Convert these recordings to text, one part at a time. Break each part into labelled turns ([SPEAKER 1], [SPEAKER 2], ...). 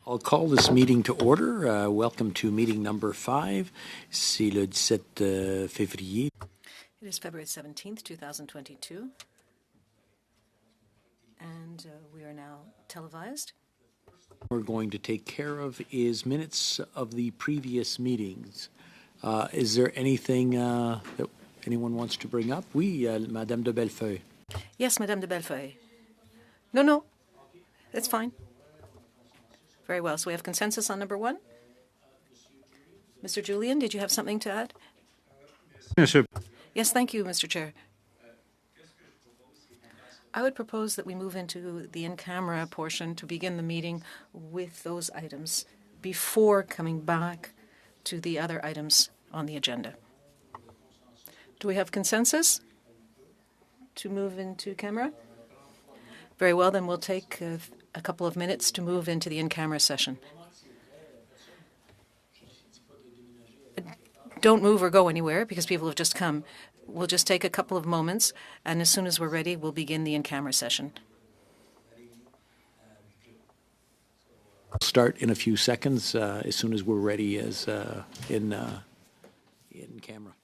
[SPEAKER 1] I'll call this meeting to order. Welcome to meeting number 5. C'est le 17 février.
[SPEAKER 2] It is February 17th, 2022, and we are now televised.
[SPEAKER 1] We're going to take care of is minutes of the previous meetings. Is there anything that anyone wants to bring up? Oui, Madame de Bellefeuille.
[SPEAKER 2] Yes, Madame de Bellefeuille. No, it's fine. Very well. So we have consensus on number 1. Mr. Julian, did you have something to add? Yes, thank you, Mr. Chair. I would propose that we move into the in-camera portion to begin the meeting with those items before coming back to the other items on the agenda. Do we have consensus to move into camera? Very well, then we'll take a couple of minutes to move into the in-camera session. Don't move or go anywhere because people have just come. We'll just take a couple of moments, and as soon as we're ready, we'll begin the in-camera session.
[SPEAKER 1] Start in a few seconds as soon as we're ready as in camera.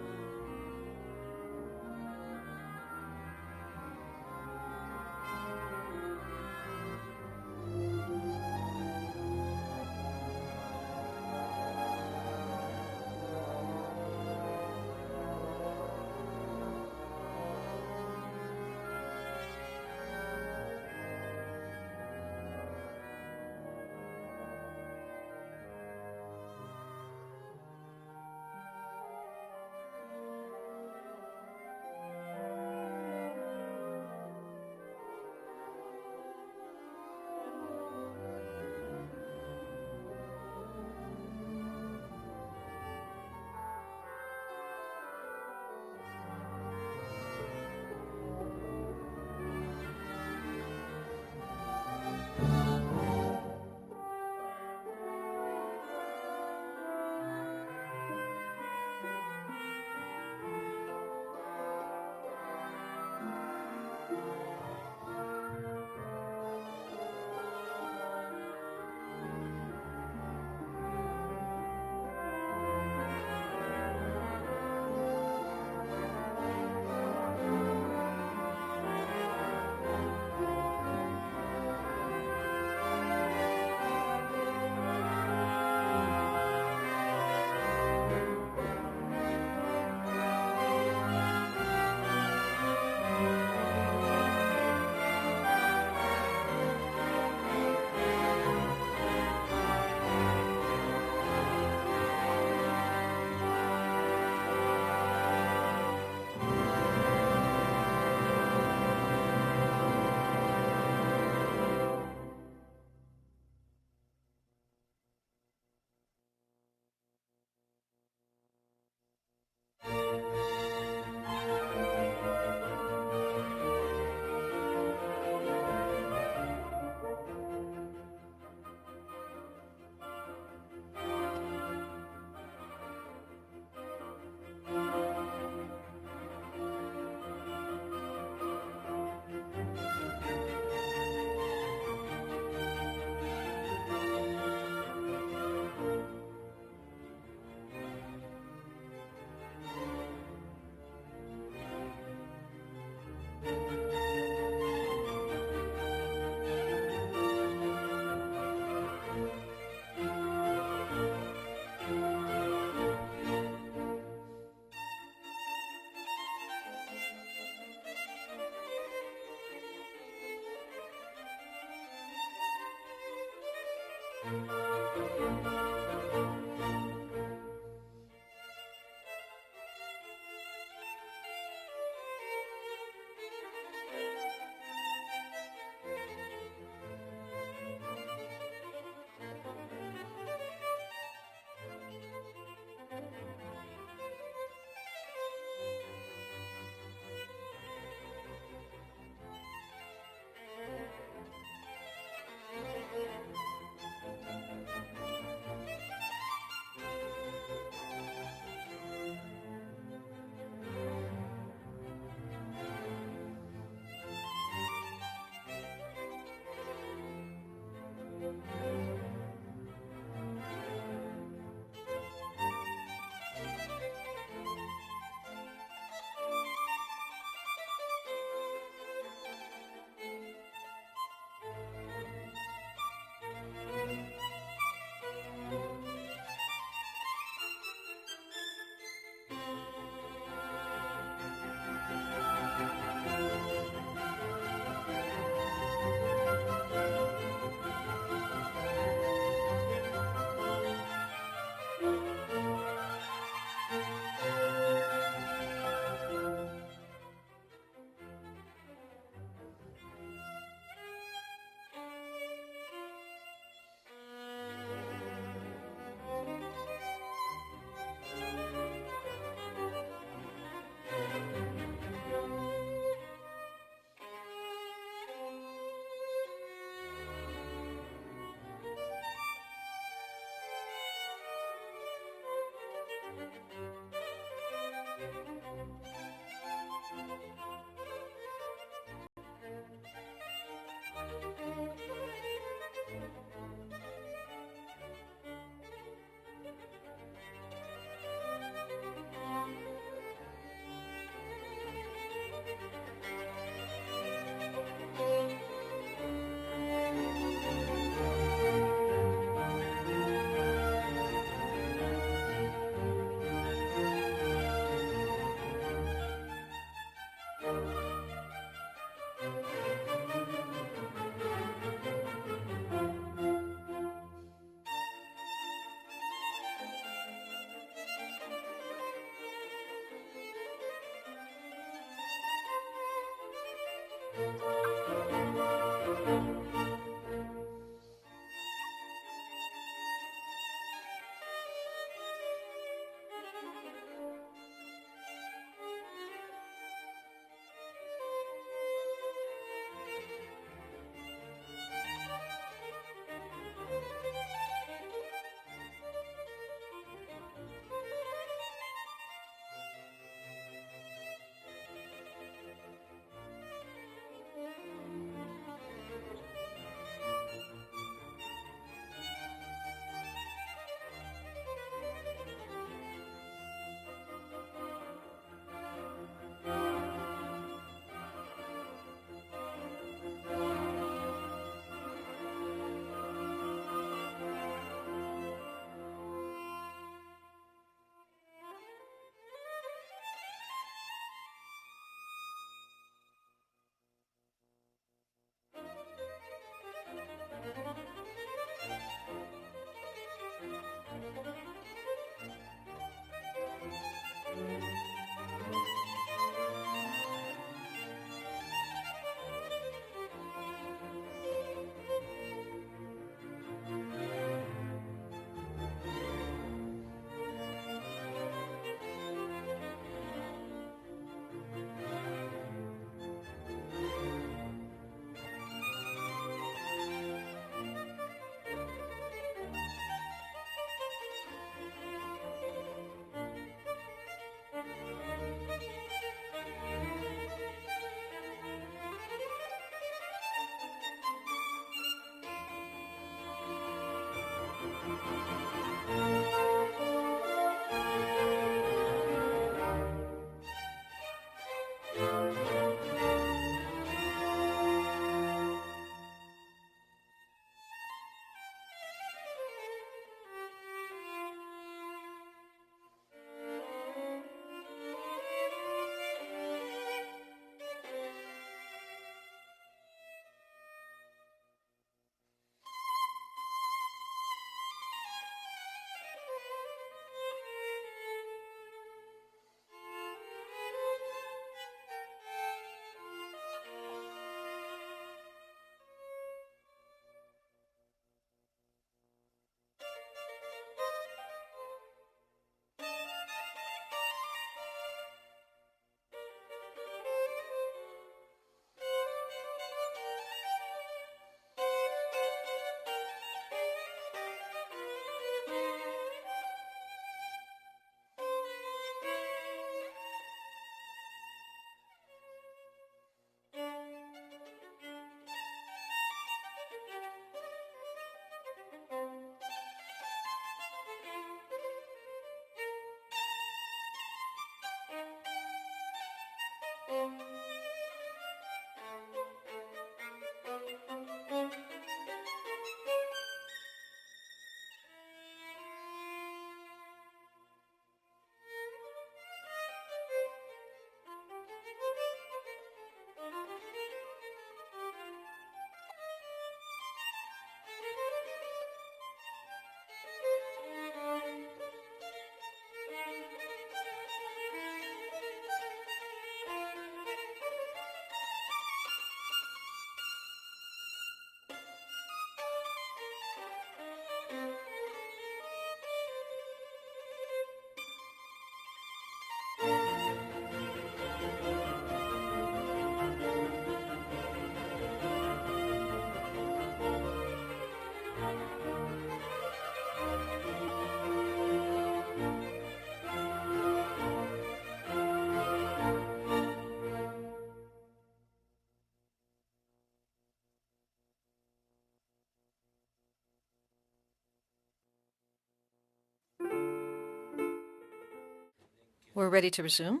[SPEAKER 2] We're ready to resume,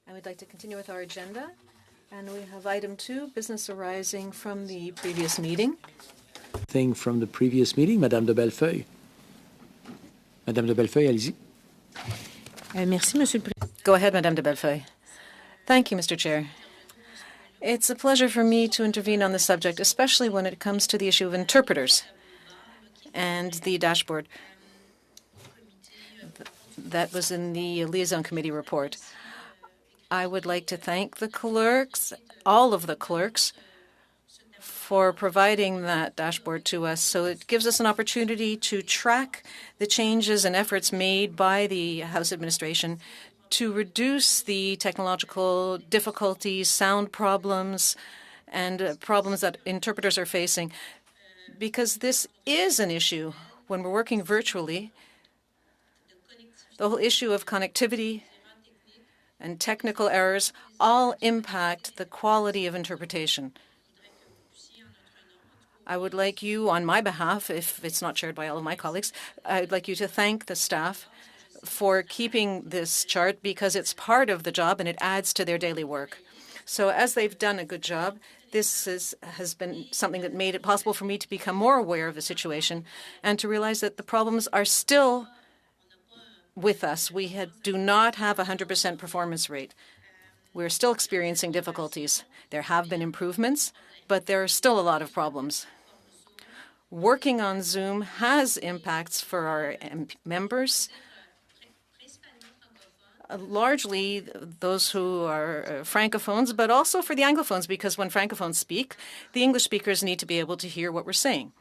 [SPEAKER 2] and we'd like to continue with our agenda. And we have item 2, business arising from the previous meeting.
[SPEAKER 1] Thing from the previous meeting, Madame de Bellefeuille. Madame de Bellefeuille, allez-y.
[SPEAKER 3] Merci, Monsieur le Président.
[SPEAKER 2] Go ahead, Madame de Bellefeuille. Thank you, Mr. Chair. It's a pleasure for me to intervene on the subject, especially when it comes to the issue of interpreters and the dashboard that was in the Liaison Committee report. I would like to thank the clerks, all of the clerks, for providing that dashboard to us. So it gives us an opportunity to track the changes and efforts made by the House administration to reduce the technological difficulties, sound problems, and problems that interpreters are facing. Because this is an issue when we're working virtually. The whole issue of connectivity and technical errors all impact the quality of interpretation. I would like you, on my behalf, if it's not shared by all of my colleagues, I'd like you to thank the staff for keeping this chart because it's part of the job and it adds to their daily work. So as they've done a good job, this has been something that made it possible for me to become more aware of the situation and to realize that the problems are still with us. We do not have a 100% performance rate. We're still experiencing difficulties. There have been improvements, but there are still a lot of problems. Working on Zoom has impacts for our members, largely those who are francophones, but also for the anglophones, because when francophones speak, the English speakers need to be able to hear what we're saying.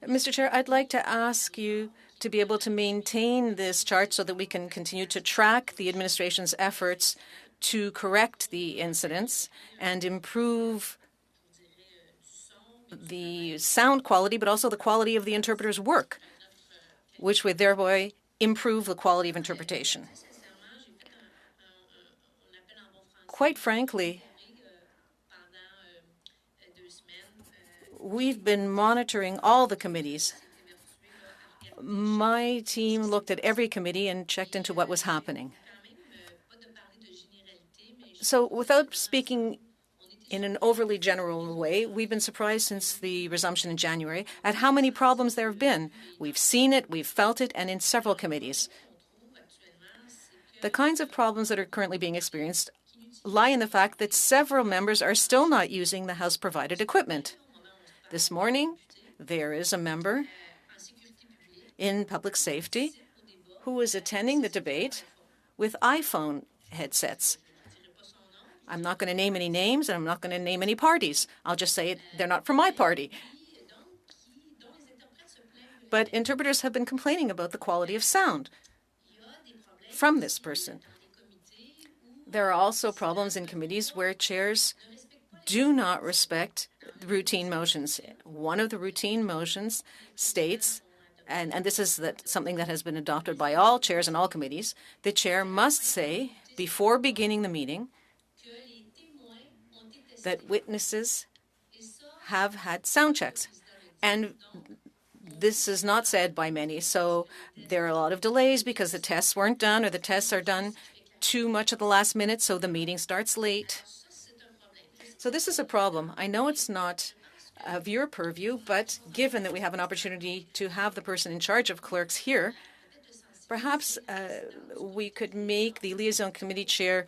[SPEAKER 2] Mr. Chair, I'd like to ask you to be able to maintain this chart so that we can continue to track the administration's efforts to correct the incidents and improve the sound quality, but also the quality of the interpreter's work, which would thereby improve the quality of interpretation. Quite frankly, we've been monitoring all the committees. My team looked at every committee and checked into what was happening. So without speaking in an overly general way, we've been surprised since the resumption in January at how many problems there have been. We've seen it, we've felt it, and in several committees. The kinds of problems that are currently being experienced lie in the fact that several members are still not using the House-provided equipment. This morning, there is a member in public safety who was attending the debate with iPhone headsets. I'm not going to name any names, and I'm not going to name any parties. I'll just say they're not from my party. But interpreters have been complaining about the quality of sound from this person. There are also problems in committees where chairs do not respect routine motions. One of the routine motions states, and this is something that has been adopted by all chairs and all committees, the chair must say before beginning the meeting that witnesses have had sound checks. And this is not said by many, so there are a lot of delays because the tests weren't done or the tests are done too much at the last minute, so the meeting starts late. So this is a problem. I know it's not of your purview, but given that we have an opportunity to have the person in charge of clerks here, perhaps we could make the Liaison Committee Chair,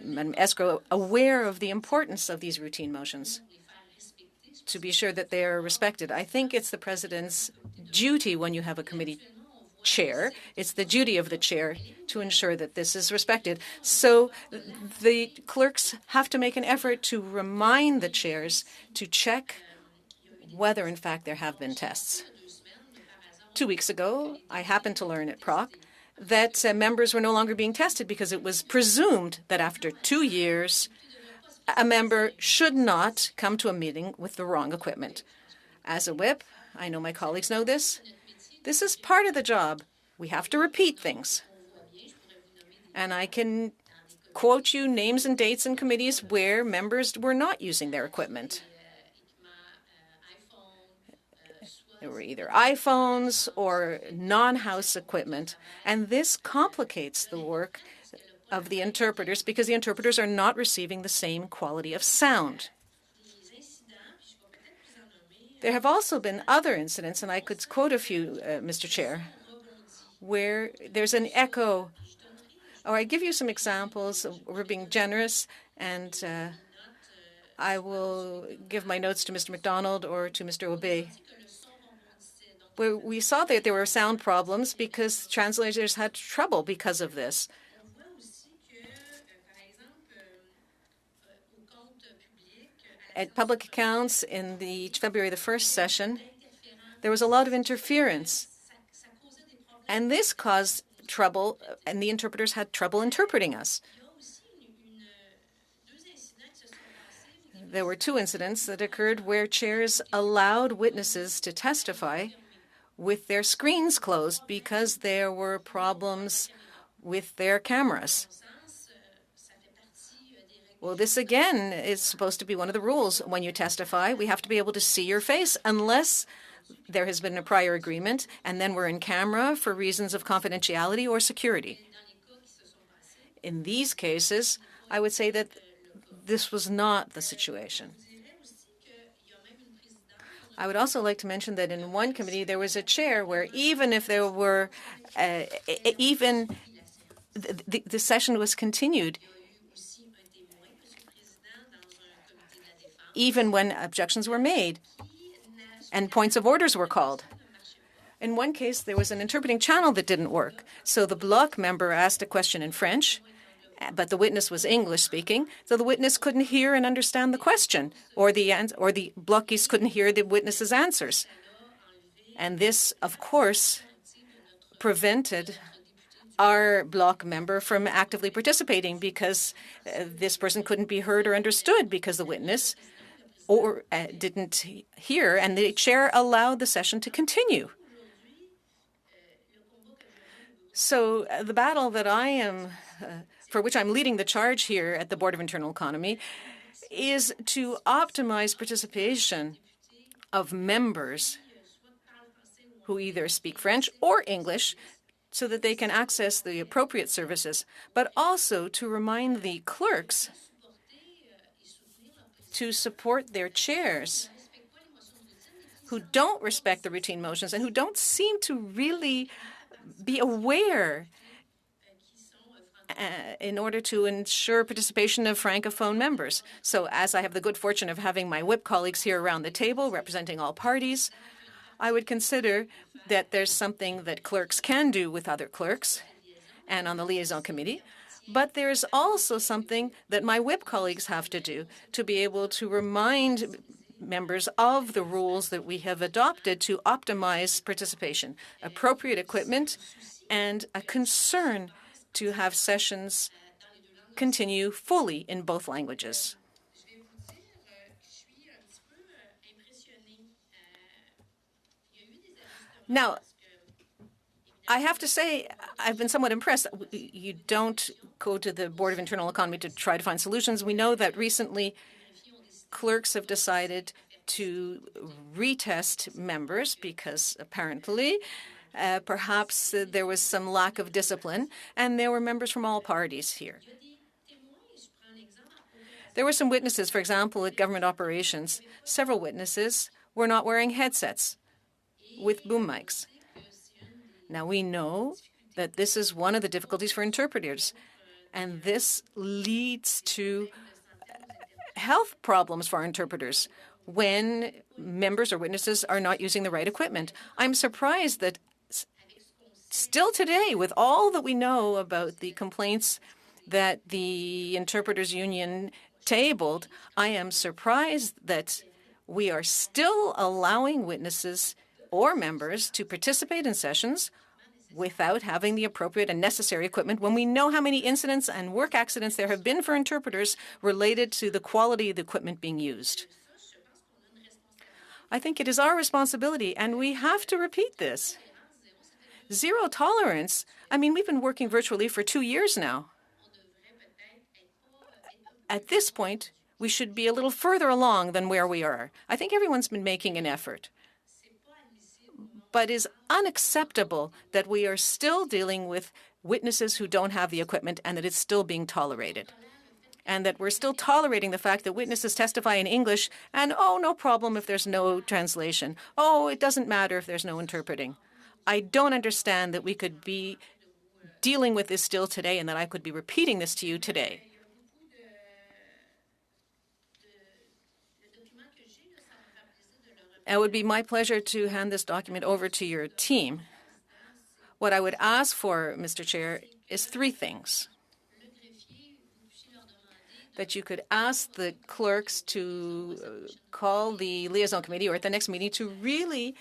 [SPEAKER 2] Madam Escrow, aware of the importance of these routine motions to be sure that they are respected. I think it's the President's duty when you have a committee chair. It's the duty of the chair to ensure that this is respected. So the clerks have to make an effort to remind the chairs to check whether, in fact, there have been tests. 2 weeks ago, I happened to learn at Proc that members were no longer being tested because it was presumed that after 2 years, a member should not come to a meeting with the wrong equipment. As a whip, I know my colleagues know this. This is part of the job. We have to repeat things. And I can quote you names and dates and committees where members were not using their equipment. There were either iPhones or non-house equipment, and this complicates the work of the interpreters because the interpreters are not receiving the same quality of sound. There have also been other incidents, and I could quote a few, Mr. Chair, where there's an echo. Or I give you some examples. We're being generous, and I will give my notes to Mr. MacDonald or to Mr. Aubé. Where we saw that there were sound problems because translators had trouble because of this. At public accounts in the February the 1st session, there was a lot of interference. And this caused trouble, and the interpreters had trouble interpreting us. There were 2 incidents that occurred where chairs allowed witnesses to testify with their screens closed because there were problems with their cameras. Well, this again is supposed to be one of the rules. When you testify, we have to be able to see your face unless there has been a prior agreement, and then we're in camera for reasons of confidentiality or security. In these cases, I would say that this was not the situation. I would also like to mention that in one committee there was a chair where even if there were, the session was continued, even when objections were made and points of orders were called. In one case, there was an interpreting channel that didn't work. So the bloc member asked a question in French, but the witness was English speaking, so the witness couldn't hear and understand the question, or the blockiste couldn't hear the witness's answers. And this, of course, prevented our bloc member from actively participating because this person couldn't be heard or understood because the witness didn't hear, and the chair allowed the session to continue. So the battle that I am, for which I'm leading the charge here at the Board of Internal Economy, is to optimize participation of members who either speak French or English so that they can access the appropriate services, but also to remind the clerks to support their chairs who don't respect the routine motions and who don't seem to really be aware in order to ensure participation of Francophone members. So as I have the good fortune of having my whip colleagues here around the table representing all parties, I would consider that there's something that clerks can do with other clerks and on the liaison committee. But there's also something that my whip colleagues have to do to be able to remind members of the rules that we have adopted to optimize participation, appropriate equipment, and a concern to have sessions continue fully in both languages. Now, I have to say, I've been somewhat impressed. You don't go to the Board of Internal Economy to try to find solutions. We know that recently clerks have decided to retest members because apparently Perhaps there was some lack of discipline, and there were members from all parties here. There were some witnesses, for example, at government operations. Several witnesses were not wearing headsets with boom mics. Now, we know that this is one of the difficulties for interpreters, and this leads to health problems for our interpreters when members or witnesses are not using the right equipment. I'm surprised that still today, with all that we know about the complaints that the Interpreters Union tabled, I am surprised that we are still allowing witnesses or members to participate in sessions without having the appropriate and necessary equipment when we know how many incidents and work accidents there have been for interpreters related to the quality of the equipment being used. I think it is our responsibility, and we have to repeat this. Zero tolerance. I mean, we've been working virtually for 2 years now. At this point, we should be a little further along than where we are. I think everyone's been making an effort. But it is unacceptable that we are still dealing with witnesses who don't have the equipment and that it's still being tolerated. And that we're still tolerating the fact that witnesses testify in English and, oh, no problem if there's no translation. Oh, it doesn't matter if there's no interpreting. I don't understand that we could be dealing with this still today and that I could be repeating this to you today. It would be my pleasure to hand this document over to your team. What I would ask for, Mr. Chair, is 3 things. That you could ask the clerks to call the liaison committee or at the next meeting to really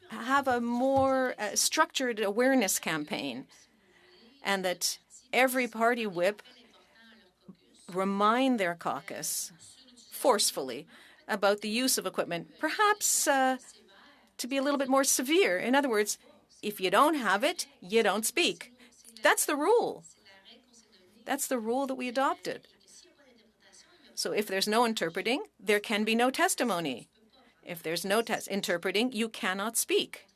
[SPEAKER 2] have a more structured awareness campaign, and that every party whip remind their caucus forcefully about the use of equipment, perhaps to be a little bit more severe. In other words, if you don't have it, you don't speak. That's the rule. That's the rule that we adopted. So if there's no interpreting, there can be no testimony. If there's no interpreting, you cannot speak.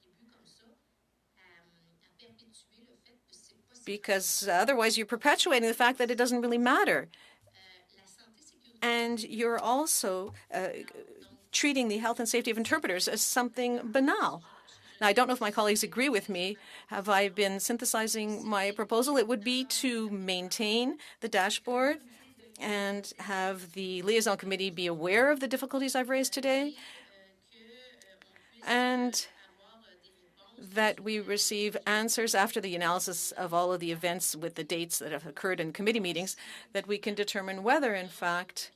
[SPEAKER 2] Because otherwise you're perpetuating the fact that it doesn't really matter. And you're also treating the health and safety of interpreters as something banal. Now, I don't know if my colleagues agree with me. Have I been synthesizing my proposal? It would be to maintain the dashboard and have the liaison committee be aware of the difficulties I've raised today, and that we receive answers after the analysis of all of the events with the dates that have occurred in committee meetings, that we can determine whether, in fact,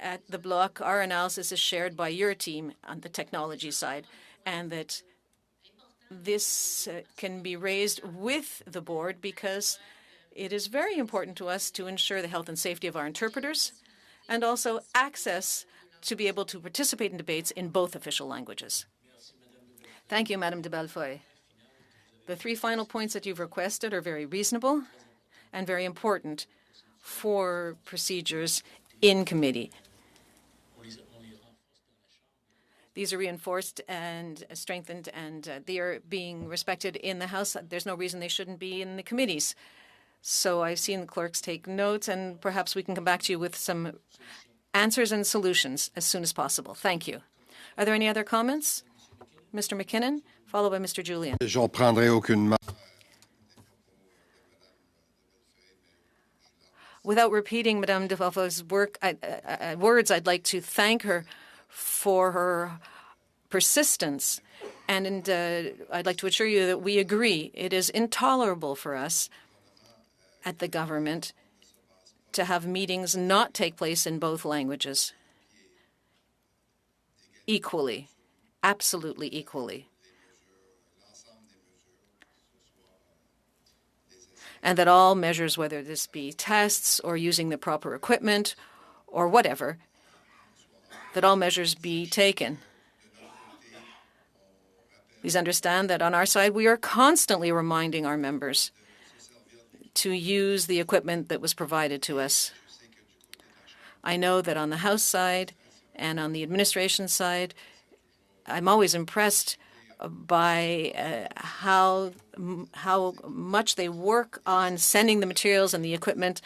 [SPEAKER 2] at the bloc, our analysis is shared by your team on the technology side, and that this can be raised with the board, because it is very important to us to ensure the health and safety of our interpreters and also access to be able to participate in debates in both official languages. Thank you, Madame de Bellefeuille. The 3 final points that you've requested are very reasonable and very important for procedures in committee. These are reinforced and strengthened, and they are being respected in the House. There's no reason they shouldn't be in the committees. So I've seen the clerks take notes, and perhaps we can come back to you with some answers and solutions as soon as possible. Thank you. Are there any other comments? Mr. McKinnon, followed by Mr. Julian.
[SPEAKER 4] J'en prendrai aucunement.
[SPEAKER 2] Without repeating Madame de Bellefeuille's words, I'd like to thank her for her persistence. And I'd like to assure you that we agree. It is intolerable for us at the government to have meetings not take place in both languages equally, absolutely equally. And that all measures, whether this be tests or using the proper equipment or whatever, that all measures be taken. Please understand that on our side, we are constantly reminding our members to use the equipment that was provided to us. I know that on the House side and on the administration side, I'm always impressed by how much they work on sending the materials and the equipment,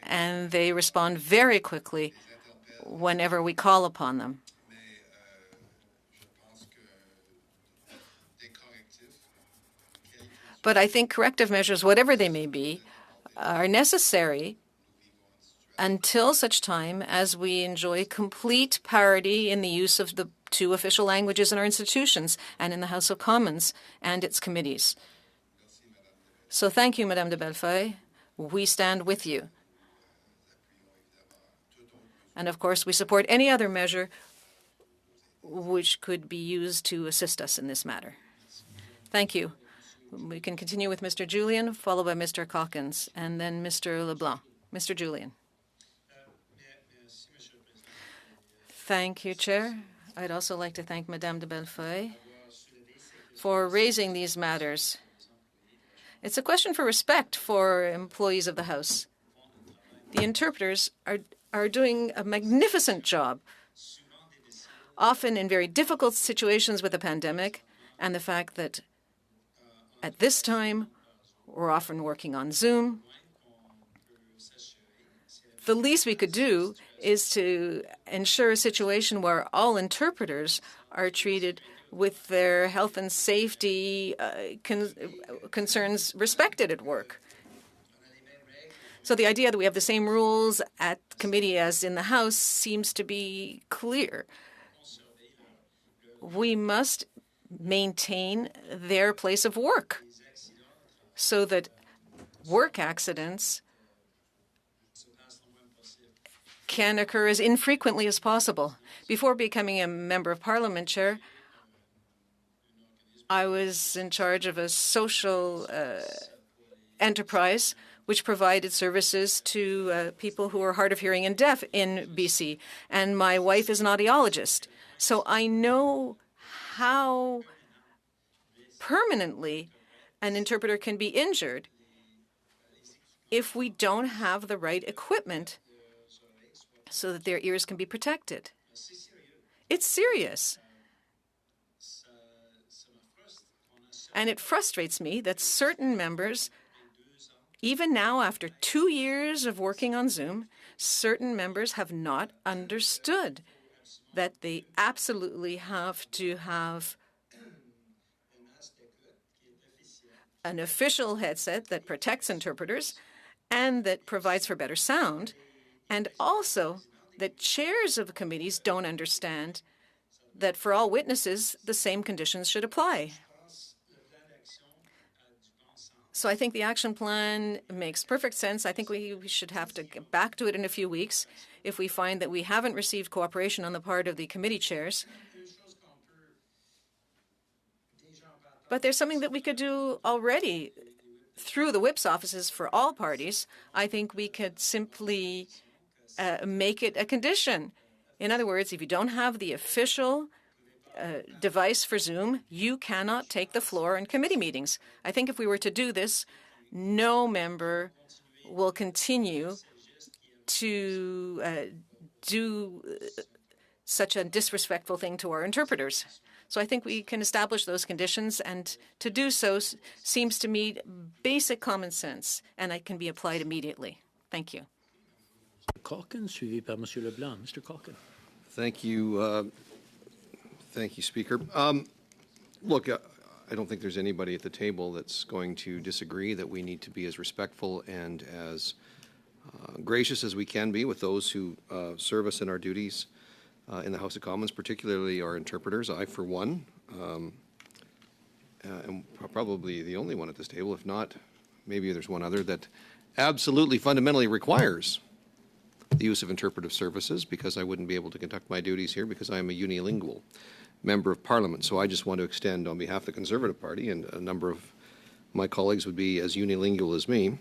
[SPEAKER 2] and they respond very quickly whenever we call upon them. But I think corrective measures, whatever they may be, are necessary until such time as we enjoy complete parity in the use of the two official languages in our institutions and in the House of Commons and its committees. So thank you, Madame de Bellefeuille. We stand with you. And of course, we support any other measure which could be used to assist us in this matter. Thank you. We can continue with Mr. Julian, followed by Mr. Calkins, and then Mr. LeBlanc. Mr. Julian. Thank you, Chair. I'd also like to thank Madame de Bellefeuille for raising these matters. It's a question for respect for employees of the House. The interpreters are doing a magnificent job, often in very difficult situations with the pandemic, and the fact that at this time we're often working on Zoom. The least we could do is to ensure a situation where all interpreters are treated with their health and safety concerns respected at work. So the idea that we have the same rules at committee as in the House seems to be clear. We must maintain their place of work so that work accidents can occur as infrequently as possible. Before becoming a member of Parliament, Chair, I was in charge of a social enterprise which provided services to people who are hard of hearing and deaf in BC. And my wife is an audiologist. So I know how permanently an interpreter can be injured if we don't have the right equipment so that their ears can be protected. It's serious. And it frustrates me that certain members, even now after 2 years of working on Zoom, certain members have not understood that they absolutely have to have an official headset that protects interpreters and that provides for better sound, and also that chairs of committees don't understand that for all witnesses, the same conditions should apply. So I think the action plan makes perfect sense. I think we should have to get back to it in a few weeks if we find that we haven't received cooperation on the part of the committee chairs. But there's something that we could do already through the whip's offices for all parties. I think we could simply make it a condition. In other words, if you don't have the official device for Zoom, you cannot take the floor in committee meetings. I think if we were to do this, no member will continue to do such a disrespectful thing to our interpreters. So I think we can establish those conditions, and to do so seems to me basic common sense, and it can be applied immediately. Thank you.
[SPEAKER 1] Calkins, suivi par Monsieur Leblanc. Mr. Calkins.
[SPEAKER 4] Thank you. Thank you, Speaker. Look, I don't think there's anybody at the table that's going to disagree that we need to be as respectful and as gracious as we can be with those who serve us in our duties in the House of Commons, particularly our interpreters. I, for one, am probably the only one at this table, if not, maybe there's one other, that absolutely fundamentally requires the use of interpretive services, because I wouldn't be able to conduct my duties here because I am a unilingual member of Parliament. So I just want to extend on behalf of the Conservative Party, and a number of my colleagues would be as unilingual as me,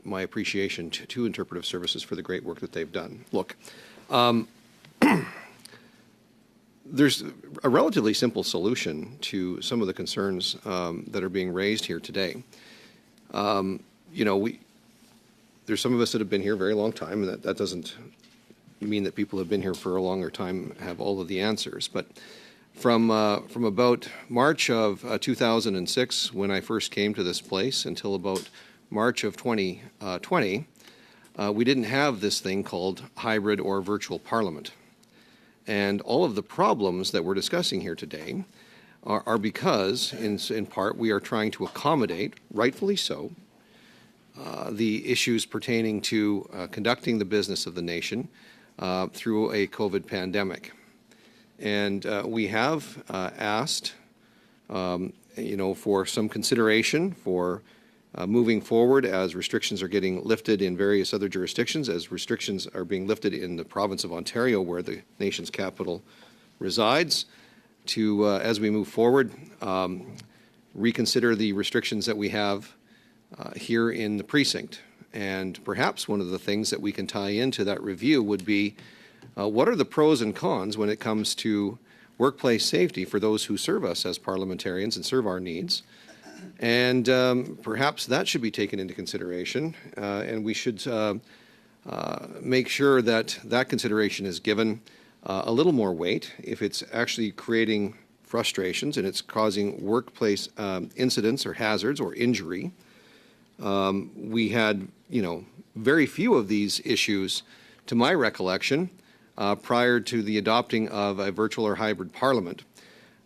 [SPEAKER 4] my appreciation to interpretive services for the great work that they've done. Look, there's a relatively simple solution to some of the concerns that are being raised here today. You know, there's some of us that have been here a very long time, and that doesn't mean that people who have been here for a longer time have all of the answers. But From about March of 2006, when I first came to this place, until about March of 2020, we didn't have this thing called hybrid or virtual parliament. And all of the problems that we're discussing here today are because, in part, we are trying to accommodate, rightfully so, the issues pertaining to conducting the business of the nation through a COVID pandemic. And we have asked, for some consideration for moving forward as restrictions are getting lifted in various other jurisdictions, as restrictions are being lifted in the province of Ontario, where the nation's capital resides, to, as we move forward, reconsider the restrictions that we have here in the precinct. And perhaps one of the things that we can tie into that review would be what are the pros and cons when it comes to workplace safety for those who serve us as parliamentarians and serve our needs. And perhaps that should be taken into consideration, and we should make sure that that consideration is given a little more weight if it's actually creating frustrations and it's causing workplace incidents or hazards or injury. We had, very few of these issues, to my recollection, prior to the adopting of a virtual or hybrid parliament.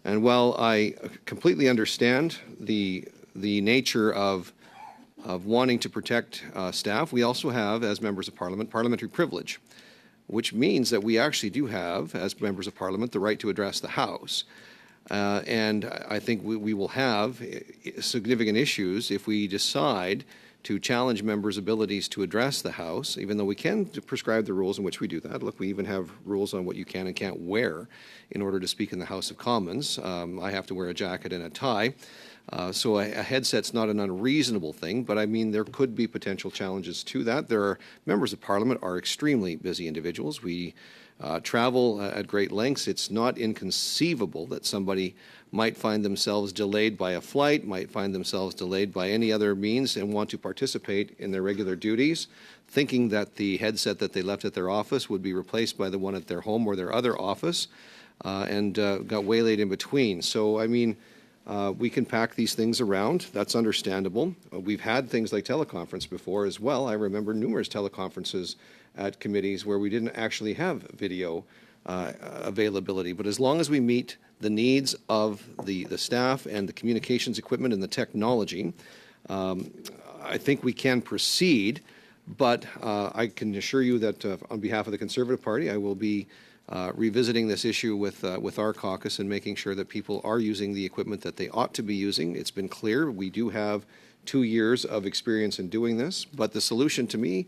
[SPEAKER 4] And while I completely understand the nature of wanting to protect staff, we also have, as members of parliament, parliamentary privilege, which means that we actually do have, as members of parliament, the right to address the House. And I think we will have significant issues if we decide to challenge members' abilities to address the House, even though we can prescribe the rules in which we do that. Look, we even have rules on what you can and can't wear in order to speak in the House of Commons. I have to wear a jacket and a tie. So a headset's not an unreasonable thing, but I mean, there could be potential challenges to that. Members of Parliament are extremely busy individuals. We travel at great lengths. It's not inconceivable that somebody might find themselves delayed by a flight, might find themselves delayed by any other means and want to participate in their regular duties, thinking that the headset that they left at their office would be replaced by the one at their home or their other office, and got waylaid in between. So, I mean, we can pack these things around. That's understandable. We've had things like teleconference before as well. I remember numerous teleconferences at committees where we didn't actually have video availability. But as long as we meet the needs of the staff and the communications equipment and the technology, I think we can proceed. But I can assure you that on behalf of the Conservative Party, I will be revisiting this issue with our caucus and making sure that people are using the equipment that they ought to be using. It's been clear we do have 2 years of experience in doing this, but the solution to me,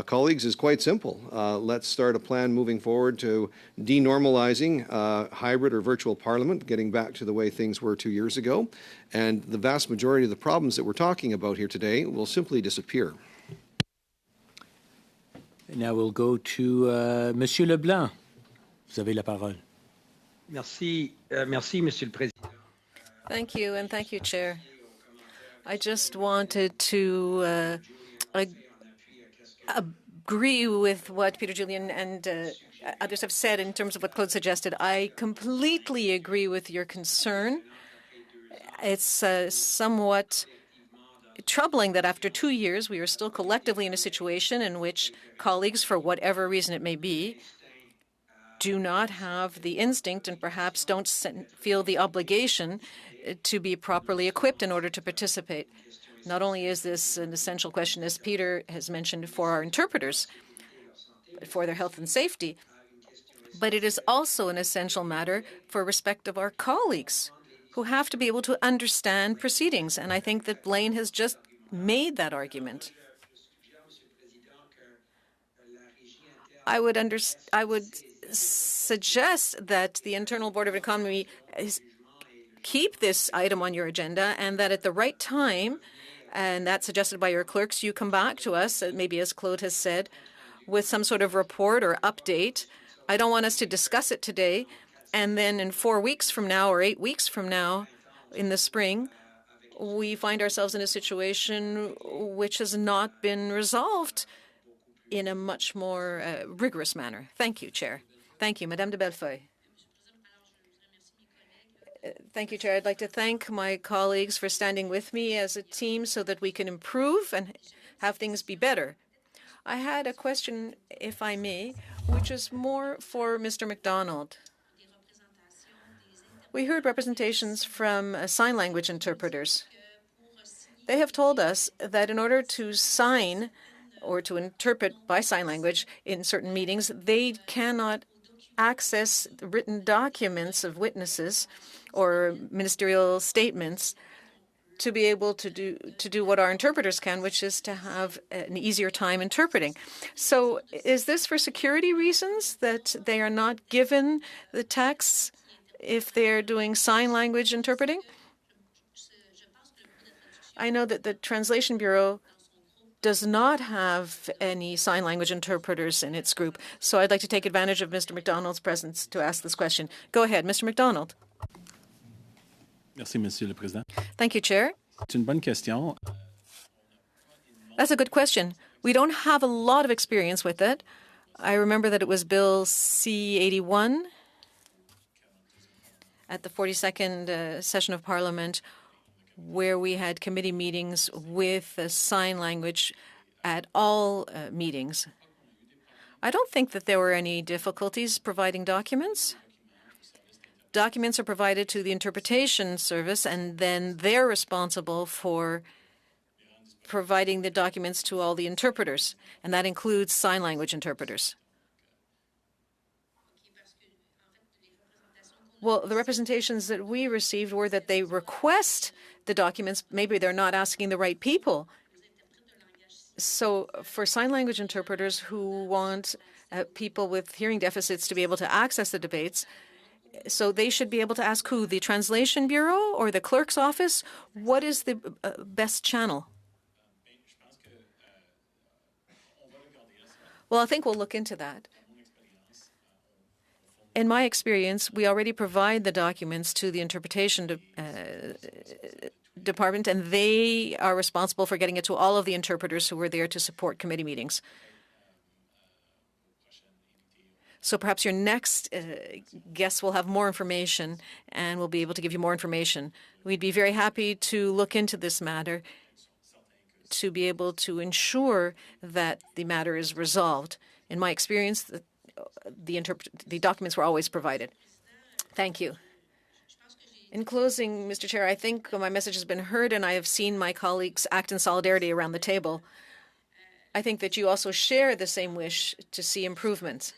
[SPEAKER 4] colleagues, is quite simple. Let's start a plan moving forward to denormalizing hybrid or virtual parliament, getting back to the way things were 2 years ago, and the vast majority of the problems that we're talking about here today will simply disappear.
[SPEAKER 1] Now we'll go to Monsieur Leblanc. Vous avez la parole.
[SPEAKER 5] Merci, Monsieur le Président.
[SPEAKER 2] Thank you, and thank you, Chair. I just wanted to agree with what Peter Julian and others have said in terms of what Claude suggested. I completely agree with your concern. It's somewhat troubling that after 2 years we are still collectively in a situation in which colleagues, for whatever reason it may be, do not have the instinct and perhaps don't feel the obligation to be properly equipped in order to participate. Not only is this an essential question, as Peter has mentioned, for our interpreters, for their health and safety, but it is also an essential matter for respect of our colleagues who have to be able to understand proceedings. And I think that Blaine has just made that argument. I would suggest that the Internal Board of Economy keep this item on your agenda, and that at the right time, and that's suggested by your clerks, you come back to us, maybe as Claude has said, with some sort of report or update. I don't want us to discuss it today, and then in 4 weeks from now or 8 weeks from now in the spring, we find ourselves in a situation which has not been resolved in a much more rigorous manner. Thank you, Chair. Thank you. Madame de Bellefeuille. Thank you, Chair. I'd like to thank my colleagues for standing with me as a team so that we can improve and have things be better. I had a question, if I may, which is more for Mr. MacDonald. We heard representations from sign language interpreters. They have told us that in order to sign or to interpret by sign language in certain meetings, they cannot access written documents of witnesses or ministerial statements to be able to do what our interpreters can, which is to have an easier time interpreting. So is this for security reasons that they are not given the texts if they're doing sign language interpreting? I know that the Translation Bureau does not have any sign language interpreters in its group, so I'd like to take advantage of Mr. MacDonald's presence to ask this question. Go ahead, Mr. MacDonald.
[SPEAKER 6] Merci, Monsieur le Président.
[SPEAKER 2] Thank you, Chair.
[SPEAKER 6] C'est une bonne question.
[SPEAKER 2] That's a good question. We don't have a lot of experience with it. I remember that it was Bill C-81 at the 42nd session of Parliament, where we had committee meetings with sign language at all meetings. I don't think that there were any difficulties providing documents. Documents are provided to the interpretation service, and then they're responsible for providing the documents to all the interpreters, and that includes sign language interpreters. Well, the representations that we received were that they request the documents. Maybe they're not asking the right people. So for sign language interpreters who want people with hearing deficits to be able to access the debates, so they should be able to ask who? The Translation Bureau or the clerk's office? What is the best channel? Well, I think we'll look into that. In my experience, we already provide the documents to the interpretation department, and they are responsible for getting it to all of the interpreters who were there to support committee meetings. So perhaps your next guest will have more information and will be able to give you more information. We'd be very happy to look into this matter to be able to ensure that the matter is resolved. In my experience, the documents were always provided. Thank you. In closing, Mr. Chair, I think my message has been heard, and I have seen my colleagues act in solidarity around the table. I think that you also share the same wish to see improvements.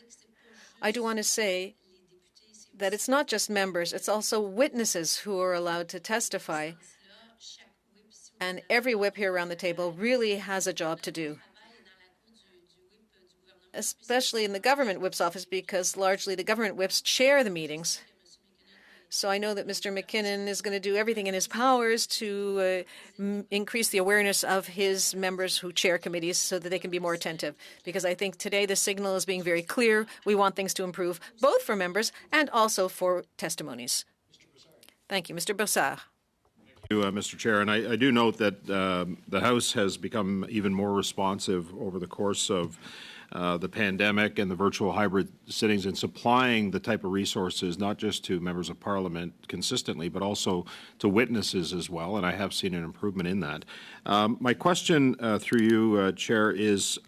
[SPEAKER 2] I do want to say that it's not just members, it's also witnesses who are allowed to testify. And every whip here around the table really has a job to do, especially in the government whip's office, because largely the government whips chair the meetings. So I know that Mr. McKinnon is going to do everything in his powers to increase the awareness of his members who chair committees so that they can be more attentive. Because I think today the signal is being very clear. We want things to improve, both for members and also for testimonies. Thank you. Mr. Brossard.
[SPEAKER 7] Thank you, Mr. Chair. And I do note that the House has become even more responsive over the course of the pandemic and the virtual hybrid sittings, and supplying the type of resources not just to members of Parliament consistently, but also to witnesses as well. And I have seen an improvement in that. My question through you, Chair, is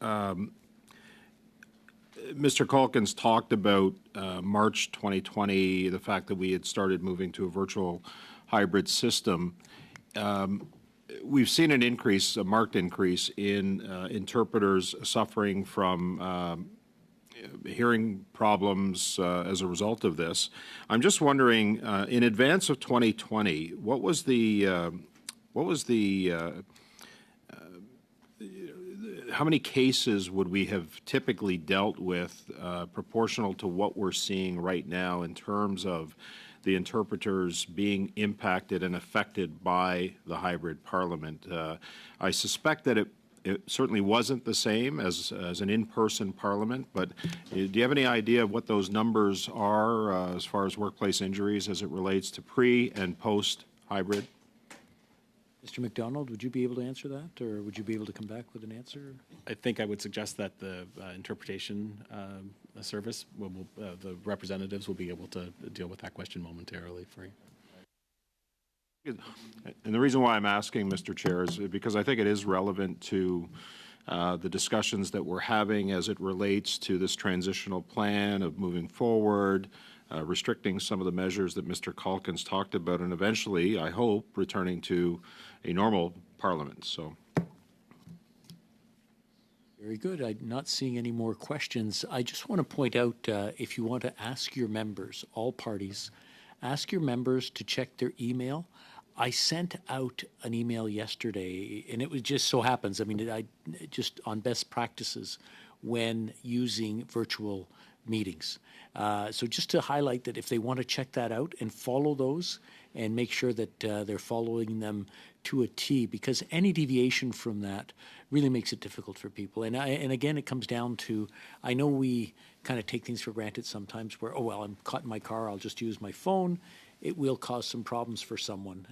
[SPEAKER 7] Mr. Calkins talked about March 2020, the fact that we had started moving to a virtual hybrid system. We've seen an increase, a marked increase in interpreters suffering from hearing problems as a result of this. I'm just wondering, in advance of 2020, what was the how many cases would we have typically dealt with proportional to what we're seeing right now in terms of the interpreters being impacted and affected by the hybrid parliament? I suspect that it certainly wasn't the same as an in-person parliament, but do you have any idea of what those numbers are as far as workplace injuries as it relates to pre- and post-hybrid?
[SPEAKER 1] Mr. MacDonald, would you be able to answer that, or would you be able to come back with an answer?
[SPEAKER 6] I think I would suggest that the interpretation service, the representatives will be able to deal with that question momentarily for you.
[SPEAKER 7] And the reason why I'm asking, Mr. Chair, is because I think it is relevant to the discussions that we're having as it relates to this transitional plan of moving forward, restricting some of the measures that Mr. Calkins talked about, and eventually, I hope, returning to a normal parliament. So.
[SPEAKER 1] Very good. I'm not seeing any more questions. I just want to point out, if you want to ask your members, all parties, ask your members to check their email. I sent out an email yesterday, and it was just so happens, I mean, I just on best practices when using virtual meetings. So just to highlight that if they want to check that out and follow those and make sure that they're following them to a T, because any deviation from that really makes it difficult for people. And again, it comes down to, I know we kind of take things for granted sometimes where, oh, well, I'm caught in my car, I'll just use my phone. It will cause some problems for someone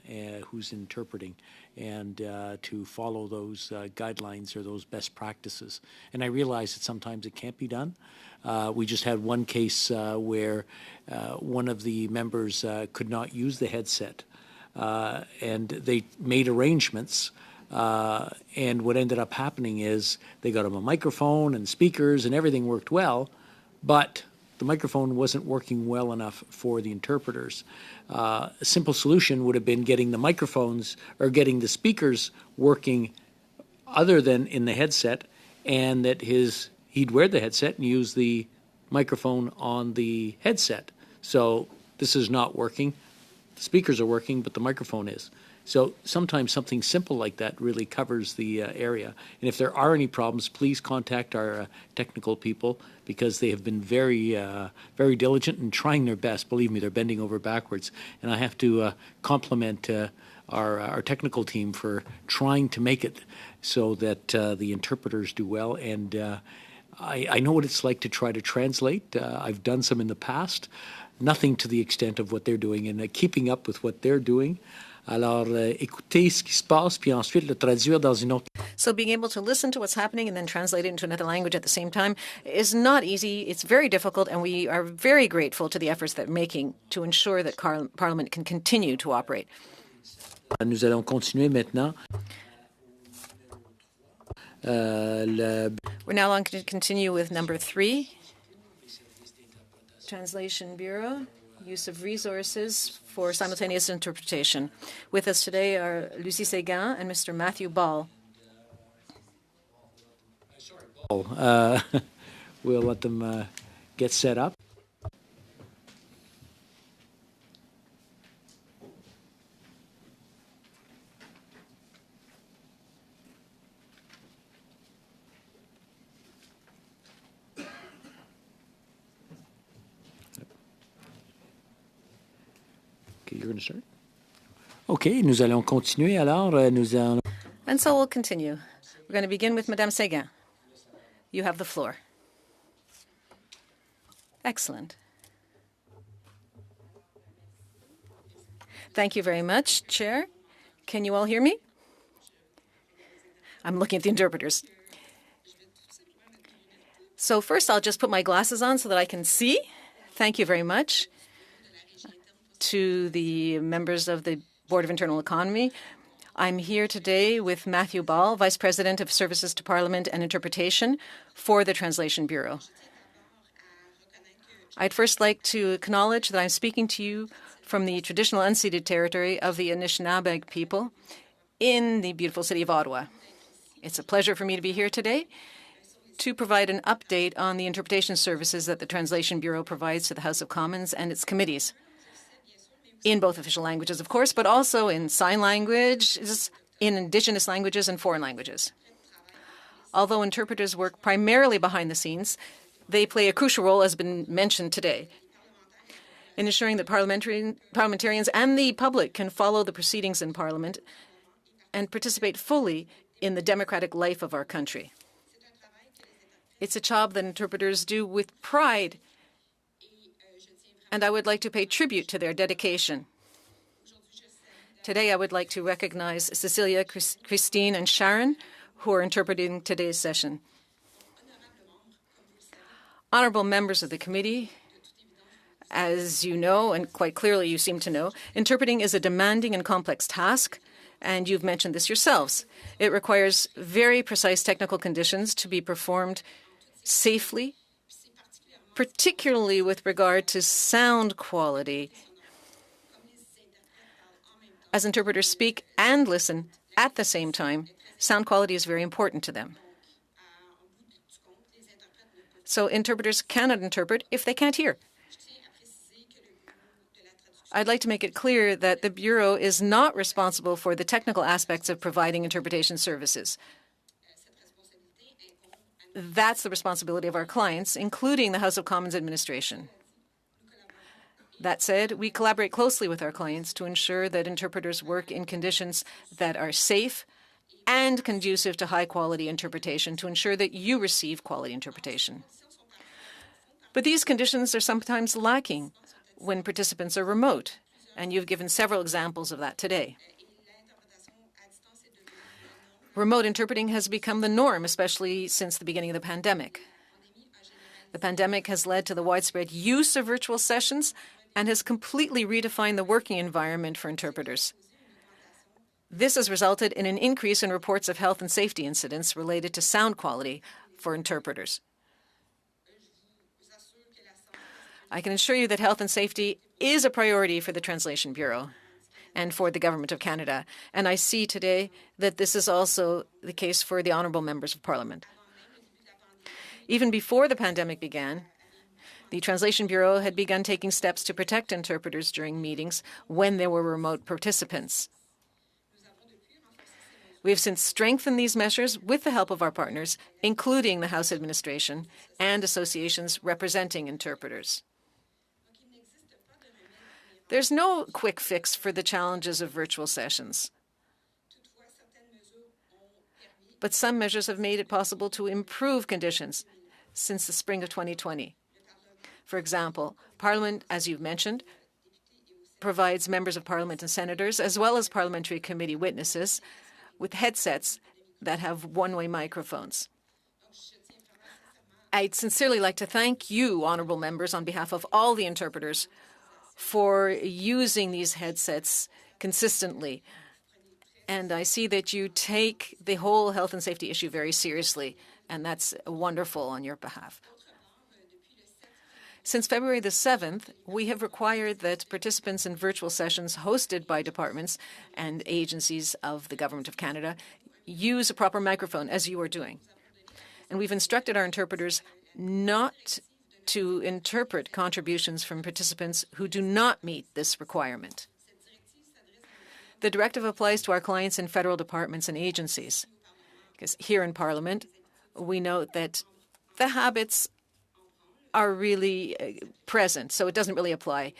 [SPEAKER 1] who's interpreting, and to follow those guidelines or those best practices. And I realize that sometimes it can't be done. We just had one case where one of the members could not use the headset, and they made arrangements. And what ended up happening is they got him a microphone and speakers and everything worked well, but the microphone wasn't working well enough for the interpreters. A simple solution would have been getting the microphones or getting the speakers working other than in the headset, and that he'd wear the headset and use the microphone on the headset. So this is not working. The speakers are working, but the microphone is. So sometimes something simple like that really covers the area. And if there are any problems, please contact our technical people, because they have been very, very diligent and trying their best. Believe me, they're bending over backwards. And I have to compliment our technical team for trying to make it so that the interpreters do well. And I know what it's like to try to translate. I've done some in the past. Nothing to the extent of what they're doing, and keeping up with what they're doing. Alors, écouter ce qui se passe, puis ensuite le traduire dans une autre.
[SPEAKER 2] So being able to listen to what's happening and then translate it into another language at the same time is not easy. It's very difficult, and we are very grateful to the efforts that they're making to ensure that Parliament can continue to operate.
[SPEAKER 1] Nous allons continuer maintenant.
[SPEAKER 2] We're now going to continue with number 3, Translation Bureau, use of resources for simultaneous interpretation. With us today are Lucie Séguin and Mr. Matthew Ball.
[SPEAKER 1] We'll let them get set up. Okay, you're going to start? Okay, nous allons continuer alors. Nous allons...
[SPEAKER 2] And so we'll continue. We're going to begin with Madame Séguin. You have the floor. Excellent. Thank you very much, Chair. Can you all hear me? I'm looking at the interpreters. So first, I'll just put my glasses on so that I can see. Thank you very much to the members of the Board of Internal Economy. I'm here today with Matthew Ball, Vice President of Services to Parliament and Interpretation for the Translation Bureau. I'd first like to acknowledge that I'm speaking to you from the traditional unceded territory of the Anishinaabe people in the beautiful city of Ottawa. It's a pleasure for me to be here today to provide an update on the interpretation services that the Translation Bureau provides to the House of Commons and its committees, in both official languages, of course, but also in sign language, in Indigenous languages and foreign languages. Although interpreters work primarily behind the scenes, they play a crucial role, as has been mentioned today, in ensuring that parliamentarians and the public can follow the proceedings in Parliament and participate fully in the democratic life of our country. It's a job that interpreters do with pride, and I would like to pay tribute to their dedication. Today, I would like to recognize Cecilia, Christine, and Sharon, who are interpreting today's session. Honorable members of the committee, As you know, and quite clearly you seem to know, interpreting is a demanding and complex task, and you've mentioned this yourselves. It requires very precise technical conditions to be performed safely, particularly with regard to sound quality. As interpreters speak and listen at the same time, sound quality is very important to them. So interpreters cannot interpret if they can't hear. I'd like to make it clear that the Bureau is not responsible for the technical aspects of providing interpretation services. That's the responsibility of our clients, including the House of Commons administration. That said, we collaborate closely with our clients to ensure that interpreters work in conditions that are safe and conducive to high-quality interpretation to ensure that you receive quality interpretation. But these conditions are sometimes lacking when participants are remote, and you've given several examples of that today. Remote interpreting has become the norm, especially since the beginning of the pandemic. The pandemic has led to the widespread use of virtual sessions and has completely redefined the working environment for interpreters. This has resulted in an increase in reports of health and safety incidents related to sound quality for interpreters. I can assure you that health and safety is a priority for the Translation Bureau and for the Government of Canada, and I see today that this is also the case for the honourable members of Parliament. Even before the pandemic began, the Translation Bureau had begun taking steps to protect interpreters during meetings when there were remote participants. We have since strengthened these measures with the help of our partners, including the House administration and associations representing interpreters. There's no quick fix for the challenges of virtual sessions, but some measures have made it possible to improve conditions since the spring of 2020. For example, Parliament, as you've mentioned, provides members of Parliament and senators, as well as parliamentary committee witnesses, with headsets that have one-way microphones. I'd sincerely like to thank you, honourable members, on behalf of all the interpreters for using these headsets consistently. And I see that you take the whole health and safety issue very seriously, and that's wonderful on your behalf. Since February the 7th, we have required that participants in virtual sessions hosted by departments and agencies of the Government of Canada use a proper microphone, as you are doing. And we've instructed our interpreters not to interpret contributions from participants who do not meet this requirement. The directive applies to our clients in federal departments and agencies, because here in Parliament, we note that the habits are really present, so it doesn't really apply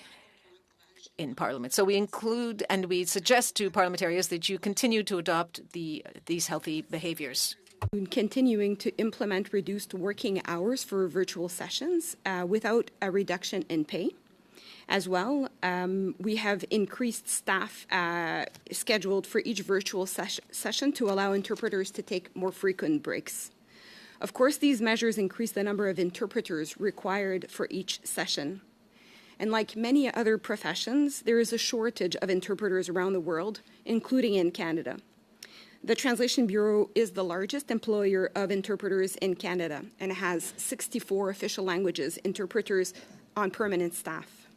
[SPEAKER 2] in Parliament. So we include and we suggest to parliamentarians that you continue to adopt these healthy behaviours.
[SPEAKER 8] Continuing to implement reduced working hours for virtual sessions without a reduction in pay. As well, we have increased staff scheduled for each virtual session to allow interpreters to take more frequent breaks. Of course, these measures increase the number of interpreters required for each session. And like many other professions, there is a shortage of interpreters around the world, including in Canada. The Translation Bureau is the largest employer of interpreters in Canada and has 64 official languages interpreters on permanent staff.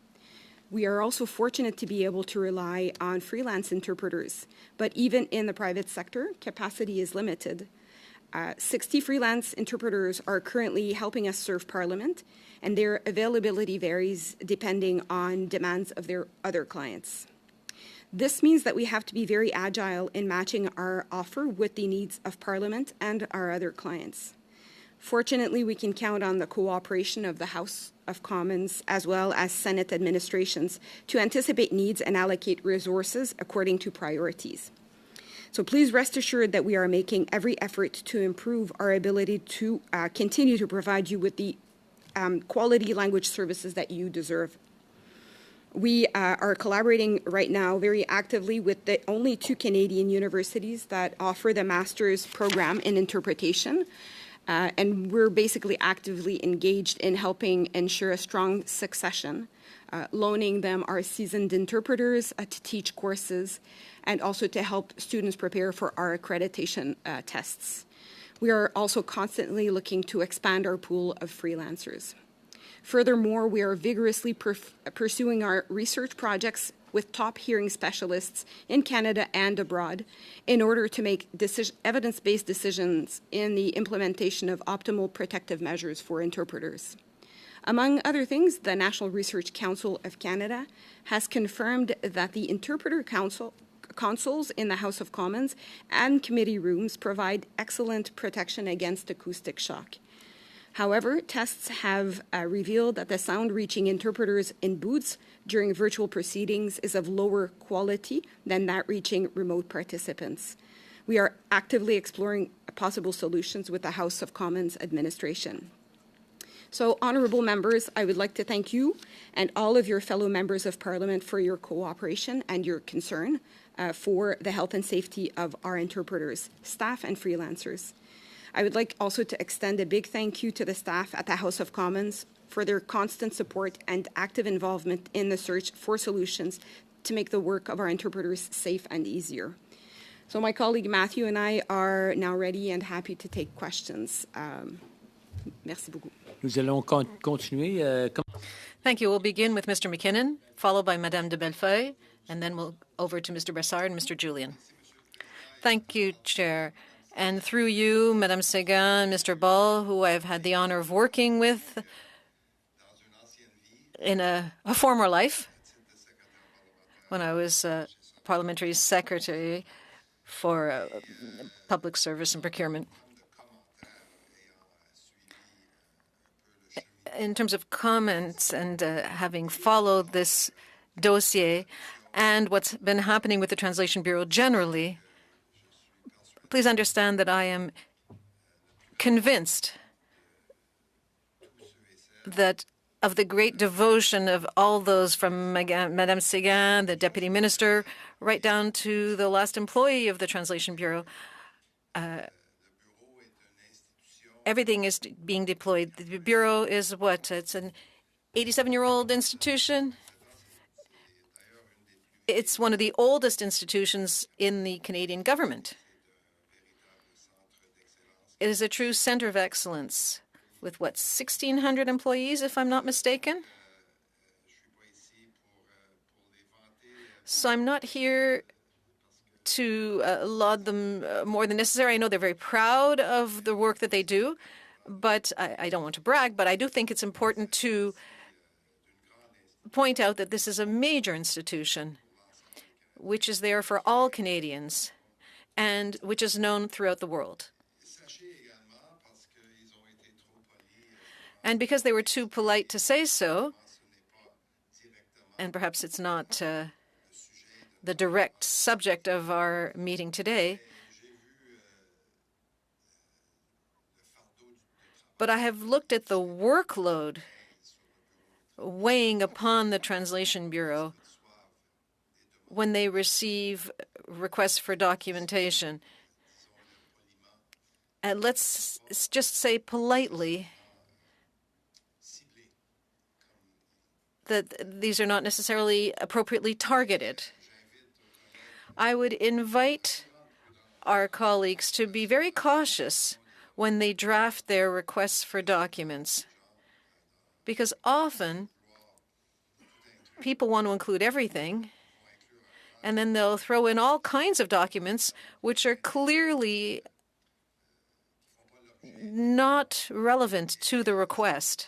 [SPEAKER 8] We are also fortunate to be able to rely on freelance interpreters, but even in the private sector, capacity is limited. 60 freelance interpreters are currently helping us serve Parliament, and their availability varies depending on demands of their other clients. This means that we have to be very agile in matching our offer with the needs of Parliament and our other clients. Fortunately, we can count on the cooperation of the House of Commons as well as Senate administrations to anticipate needs and allocate resources according to priorities. So please rest assured that we are making every effort to improve our ability to continue to provide you with the quality language services that you deserve. We are collaborating right now very actively with the only 2 Canadian universities that offer the master's program in interpretation. And we're basically actively engaged in helping ensure a strong succession, loaning them our seasoned interpreters to teach courses and also to help students prepare for our accreditation tests. We are also constantly looking to expand our pool of freelancers. Furthermore, we are vigorously pursuing our research projects with top hearing specialists in Canada and abroad in order to make evidence-based decisions in the implementation of optimal protective measures for interpreters. Among other things, the National Research Council of Canada has confirmed that the Interpreter consoles in the House of Commons and committee rooms provide excellent protection against acoustic shock. However, tests have revealed that the sound reaching interpreters in booths during virtual proceedings is of lower quality than that reaching remote participants. We are actively exploring possible solutions with the House of Commons administration. So, honourable members, I would like to thank you and all of your fellow members of Parliament for your cooperation and your concern for the health and safety of our interpreters, staff and freelancers. I would like also to extend a big thank you to the staff at the House of Commons for their constant support and active involvement in the search for solutions to make the work of our interpreters safe and easier. So my colleague Matthew and I are now ready and happy to take questions. Merci beaucoup.
[SPEAKER 1] Nous allons continuer.
[SPEAKER 2] Thank you. We'll begin with Mr. McKinnon, followed by Madame de Bellefeuille, and then we'll over to Mr. Brassard and Mr. Julian. Thank you, Chair. And through you, Madame Séguin and Mr. Ball, who I've had the honor of working with in a former life when I was parliamentary secretary for public service and procurement. In terms of comments and having followed this dossier and what's been happening with the Translation Bureau generally, please understand that I am convinced that of the great devotion of all those from Madame Séguin, the Deputy Minister, right down to the last employee of the Translation Bureau. Everything is being deployed. The Bureau is what? It's an 87-year-old institution. It's one of the oldest institutions in the Canadian government. It is a true center of excellence with, what, 1,600 employees, if I'm not mistaken? So I'm not here to laud them more than necessary. I know they're very proud of the work that they do, but I don't want to brag, but I do think it's important to point out that this is a major institution which is there for all Canadians and which is known throughout the world. And because they were too polite to say so, and perhaps it's not the direct subject of our meeting today, but I have looked at the workload weighing upon the Translation Bureau when they receive requests for documentation. And let's just say politely that these are not necessarily appropriately targeted. I would invite our colleagues to be very cautious when they draft their requests for documents, because often people want to include everything, and then they'll throw in all kinds of documents which are clearly not relevant to the request.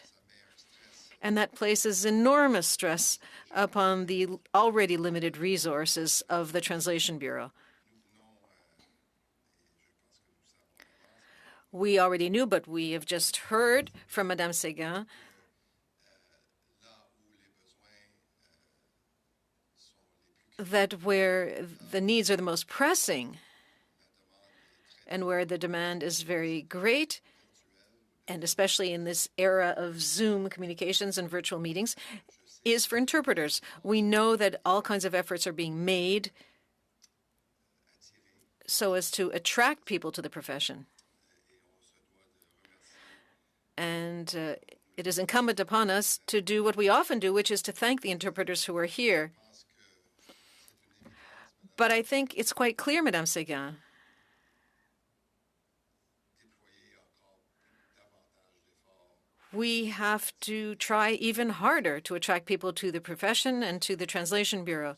[SPEAKER 2] And that places enormous stress upon the already limited resources of the Translation Bureau. We already knew, but we have just heard from Madame Séguin that where the needs are the most pressing and where the demand is very great, and especially in this era of Zoom communications and virtual meetings, is for interpreters. We know that all kinds of efforts are being made so as to attract people to the profession. And it is incumbent upon us to do what we often do, which is to thank the interpreters who are here. But I think it's quite clear, Madame Séguin, we have to try even harder to attract people to the profession and to the Translation Bureau.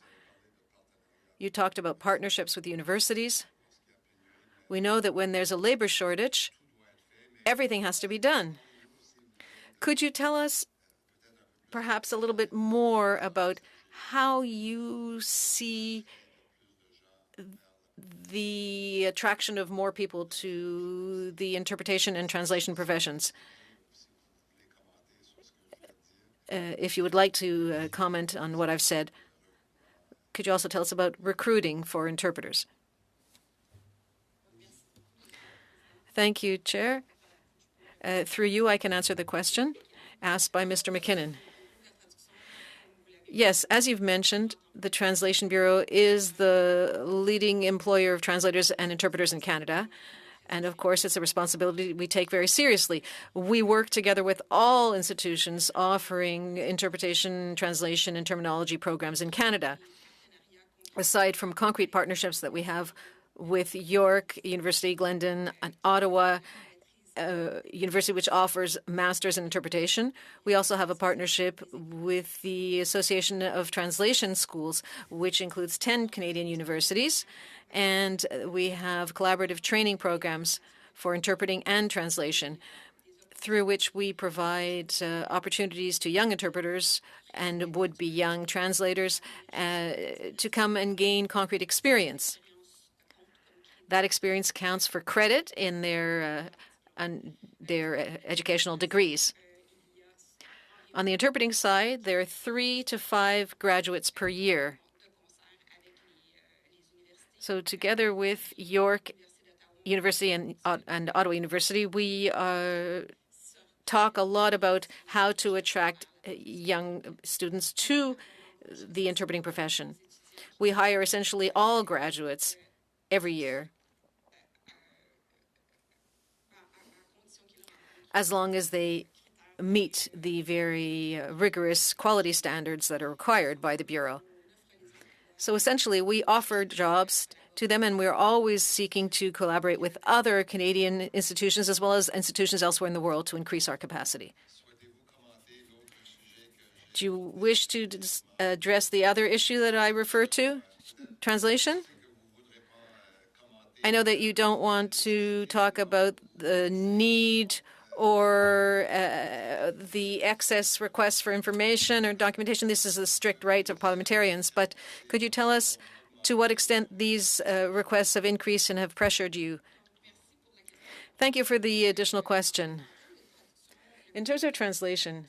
[SPEAKER 2] You talked about partnerships with universities. We know that when there's a labor shortage, everything has to be done. Could you tell us perhaps a little bit more about how you see the attraction of more people to the interpretation and translation professions? If you would like to comment on what I've said, could you also tell us about recruiting for interpreters? Thank you, Chair. Through you, I can answer the question asked by Mr. McKinnon. Yes, as you've mentioned, the Translation Bureau is the leading employer of translators and interpreters in Canada. And of course, it's a responsibility we take very seriously. We work together with all institutions offering interpretation, translation, and terminology programs in Canada. Aside from concrete partnerships that we have with York University, Glendon, and Ottawa University, which offers masters in interpretation, we also have a partnership with the Association of Translation Schools, which includes 10 Canadian universities. And we have collaborative training programs for interpreting and translation, through which we provide opportunities to young interpreters and would-be young translators to come and gain concrete experience. That experience counts for credit in their educational degrees. On the interpreting side, there are 3 to 5 graduates per year. So together with York University and Ottawa University, we talk a lot about how to attract young students to the interpreting profession. We hire essentially all graduates every year, as long as they meet the very rigorous quality standards that are required by the Bureau. So essentially, we offer jobs to them, and we're always seeking to collaborate with other Canadian institutions as well as institutions elsewhere in the world to increase our capacity. Do you wish to address the other issue that I referred to, translation? I know that you don't want to talk about the need or the excess requests for information or documentation. This is a strict right of parliamentarians. But could you tell us to what extent these requests have increased and have pressured you? Thank you for the additional question. In terms of translation,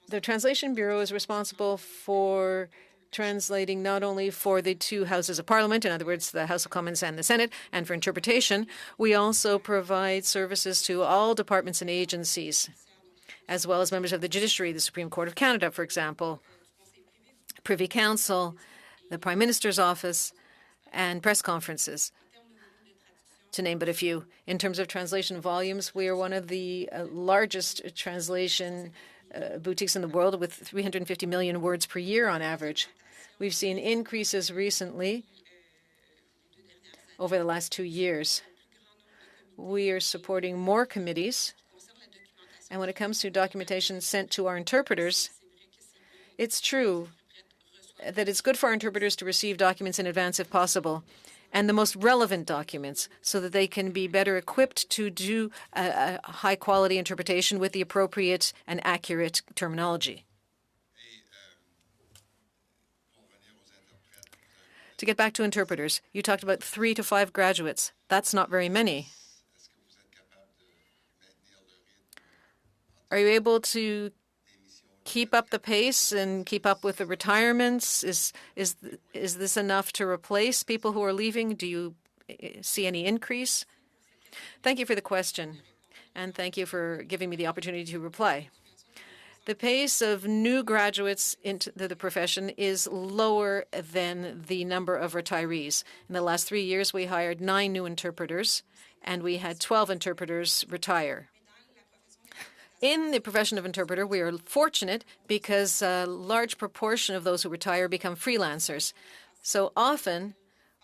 [SPEAKER 2] the Translation Bureau is responsible for translating not only for the 2 houses of Parliament, in other words, the House of Commons and the Senate, and for interpretation. We also provide services to all departments and agencies, as well as members of the judiciary, the Supreme Court of Canada, for example, Privy Council, the Prime Minister's office, and press conferences, to name but a few. In terms of translation volumes, we are one of the largest translation boutiques in the world, with 350 million words per year on average. We've seen increases recently over the last 2 years. We are supporting more committees. And when it comes to documentation sent to our interpreters, it's true that it's good for our interpreters to receive documents in advance if possible, and the most relevant documents, so that they can be better equipped to do a high-quality interpretation with the appropriate and accurate terminology. To get back to interpreters, you talked about 3 to 5 graduates. That's not very many. Are you able to keep up the pace and keep up with the retirements? Is this enough to replace people who are leaving? Do you see any increase? Thank you for the question, and thank you for giving me the opportunity to reply. The pace of new graduates into the profession is lower than the number of retirees. In the last 3 years, we hired 9 new interpreters, and we had 12 interpreters retire. In the profession of interpreter, we are fortunate because a large proportion of those who retire become freelancers. So often,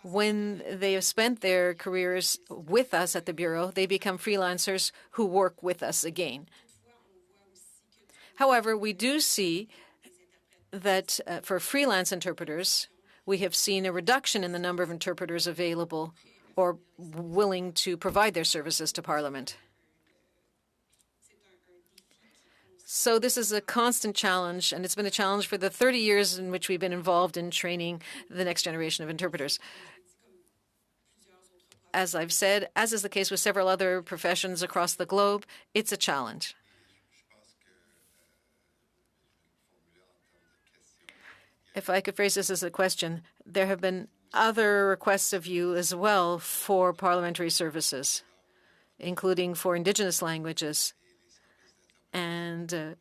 [SPEAKER 2] when they have spent their careers with us at the Bureau, they become freelancers who work with us again. However, we do see that for freelance interpreters, we have seen a reduction in the number of interpreters available or willing to provide their services to Parliament. So this is a constant challenge, and it's been a challenge for the 30 years in which we've been involved in training the next generation of interpreters. As I've said, as is the case with several other professions across the globe, it's a challenge. If I could phrase this as a question, there have been other requests of you as well for parliamentary services, including for Indigenous languages and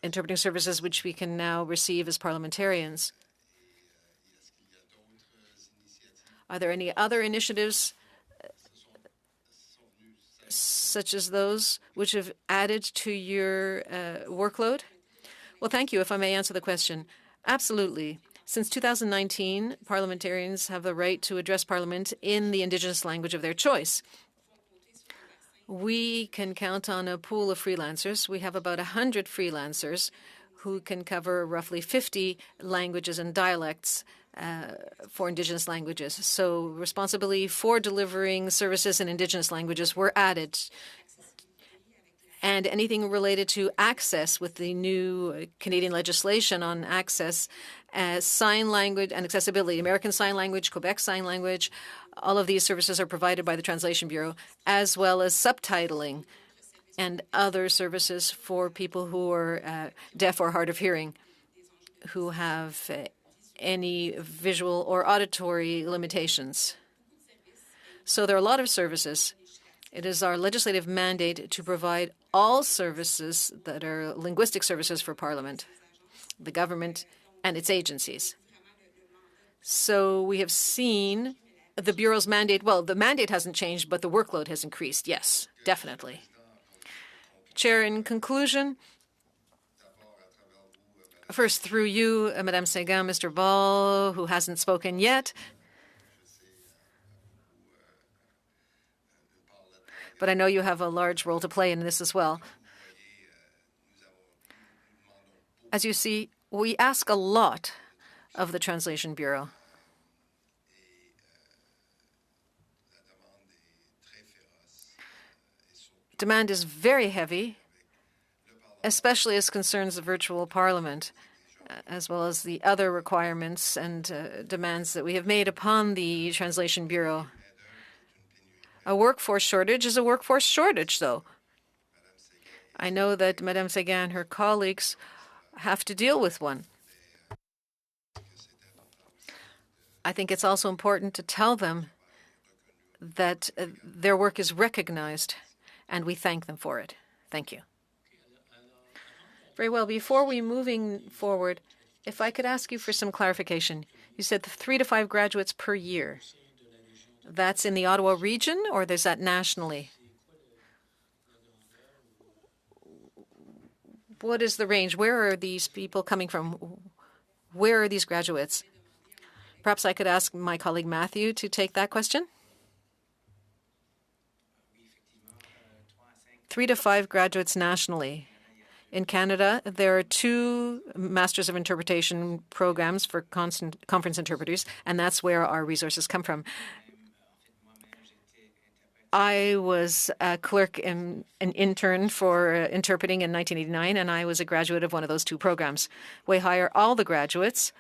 [SPEAKER 2] interpreting services which we can now receive as parliamentarians. Are there any other initiatives such as those which have added to your workload? Well, thank you. If I may answer the question. Absolutely. Since 2019, parliamentarians have the right to address Parliament in the Indigenous language of their choice. We can count on a pool of freelancers. We have about 100 freelancers who can cover roughly 50 languages and dialects for Indigenous languages. So responsibility for delivering services in Indigenous languages were added. And anything related to access with the new Canadian legislation on access, sign language and accessibility, American Sign Language, Quebec Sign Language, all of these services are provided by the Translation Bureau, as well as subtitling and other services for people who are deaf or hard of hearing, who have any visual or auditory limitations. So there are a lot of services. It is our legislative mandate to provide all services that are linguistic services for Parliament, the government, and its agencies. So we have seen the Bureau's mandate. Well, the mandate hasn't changed, but the workload has increased. Yes, definitely. Chair, in conclusion, first through you, Madame Séguin, Mr. Ball, who hasn't spoken yet, but I know you have a large role to play in this as well. As you see, we ask a lot of the Translation Bureau. Demand is very heavy, especially as concerns the virtual parliament, as well as the other requirements and demands that we have made upon the Translation Bureau. A workforce shortage is a workforce shortage, though. I know that Madame Séguin and her colleagues have to deal with one. I think it's also important to tell them that their work is recognized, and we thank them for it. Thank you. Very well. Before we moving forward, if I could ask you for some clarification. You said 3 to 5 graduates per year. That's in the Ottawa region, or is that nationally? What is the range? Where are these people coming from? Where are these graduates? Perhaps I could ask my colleague Matthew to take that question. 3 to 5 graduates nationally. In Canada, there are 2 Masters of Interpretation programs for conference interpreters, and that's where our resources come from. I was a clerk and an intern for interpreting in 1989, and I was a graduate of one of those 2 programs. We hire all the graduates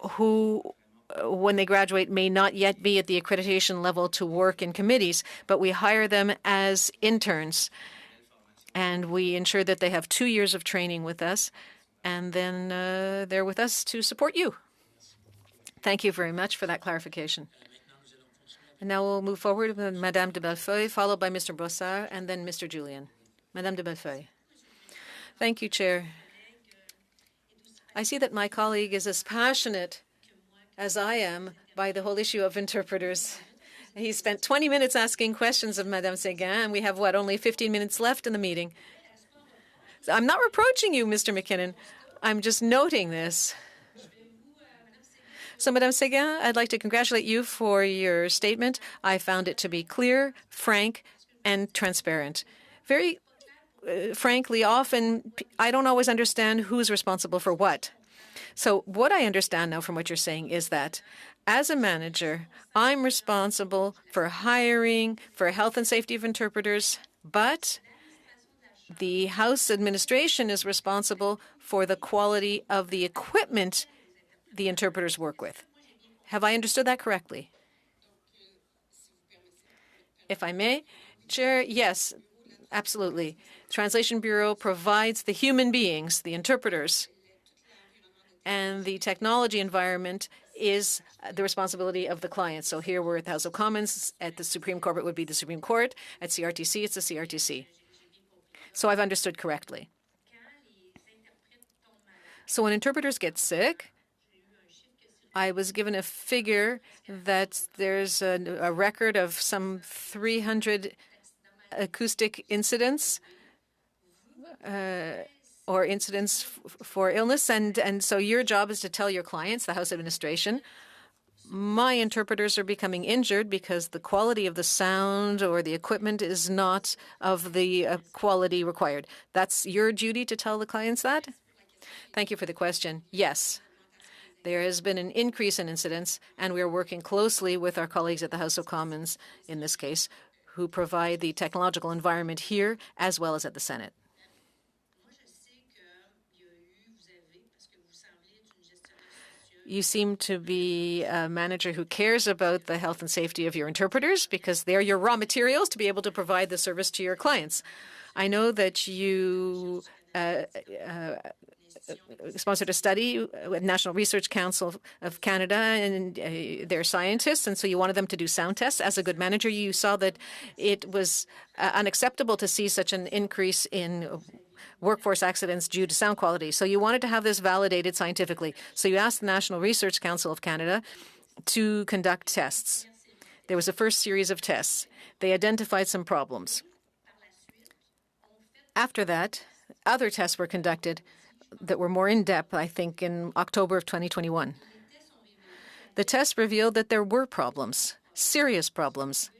[SPEAKER 2] who, when they graduate, may not yet be at the accreditation level to work in committees, but we hire them as interns, and we ensure that they have 2 years of training with us, and then they're with us to support you. Thank you very much for that clarification. And now we'll move forward with Madame de Bellefeuille, followed by Mr. Brossard, and then Mr. Julian. Madame de Bellefeuille. Thank you, Chair. I see that my colleague is as passionate as I am by the whole issue of interpreters. He spent 20 minutes asking questions of Madame Séguin, and we have, only 15 minutes left in the meeting. So I'm not reproaching you, Mr. McKinnon. I'm just noting this. So, Madame Séguin, I'd like to congratulate you for your statement. I found it to be clear, frank, and transparent. Very frankly, often I don't always understand who's responsible for what. So what I understand now from what you're saying is that as a manager, I'm responsible for hiring, for health and safety of interpreters, but the House administration is responsible for the quality of the equipment the interpreters work with. Have I understood that correctly? If I may, Chair, yes, absolutely. The Translation Bureau provides the human beings, the interpreters, and the technology environment is the responsibility of the client. So here we're at the House of Commons. At the Supreme Court, it would be the Supreme Court. At CRTC, it's the CRTC. So I've understood correctly. So when interpreters get sick, I was given a figure that there's a record of some 300 acoustic incidents or incidents for illness. And so your job is to tell your clients, the House administration, my interpreters are becoming injured because the quality of the sound or the equipment is not of the quality required. That's your duty to tell the clients that? Thank you for the question. Yes. There has been an increase in incidents, and we are working closely with our colleagues at the House of Commons, in this case, who provide the technological environment here as well as at the Senate. You seem to be a manager who cares about the health and safety of your interpreters because they're your raw materials to be able to provide the service to your clients. I know that you sponsored a study with National Research Council of Canada, and they're scientists, and so you wanted them to do sound tests. As a good manager, you saw that it was unacceptable to see such an increase in workforce accidents due to sound quality. So you wanted to have this validated scientifically. So you asked the National Research Council of Canada to conduct tests. There was a first series of tests. They identified some problems. After that, other tests were conducted that were more in-depth, I think, in October of 2021. The tests revealed that there were problems, serious problems,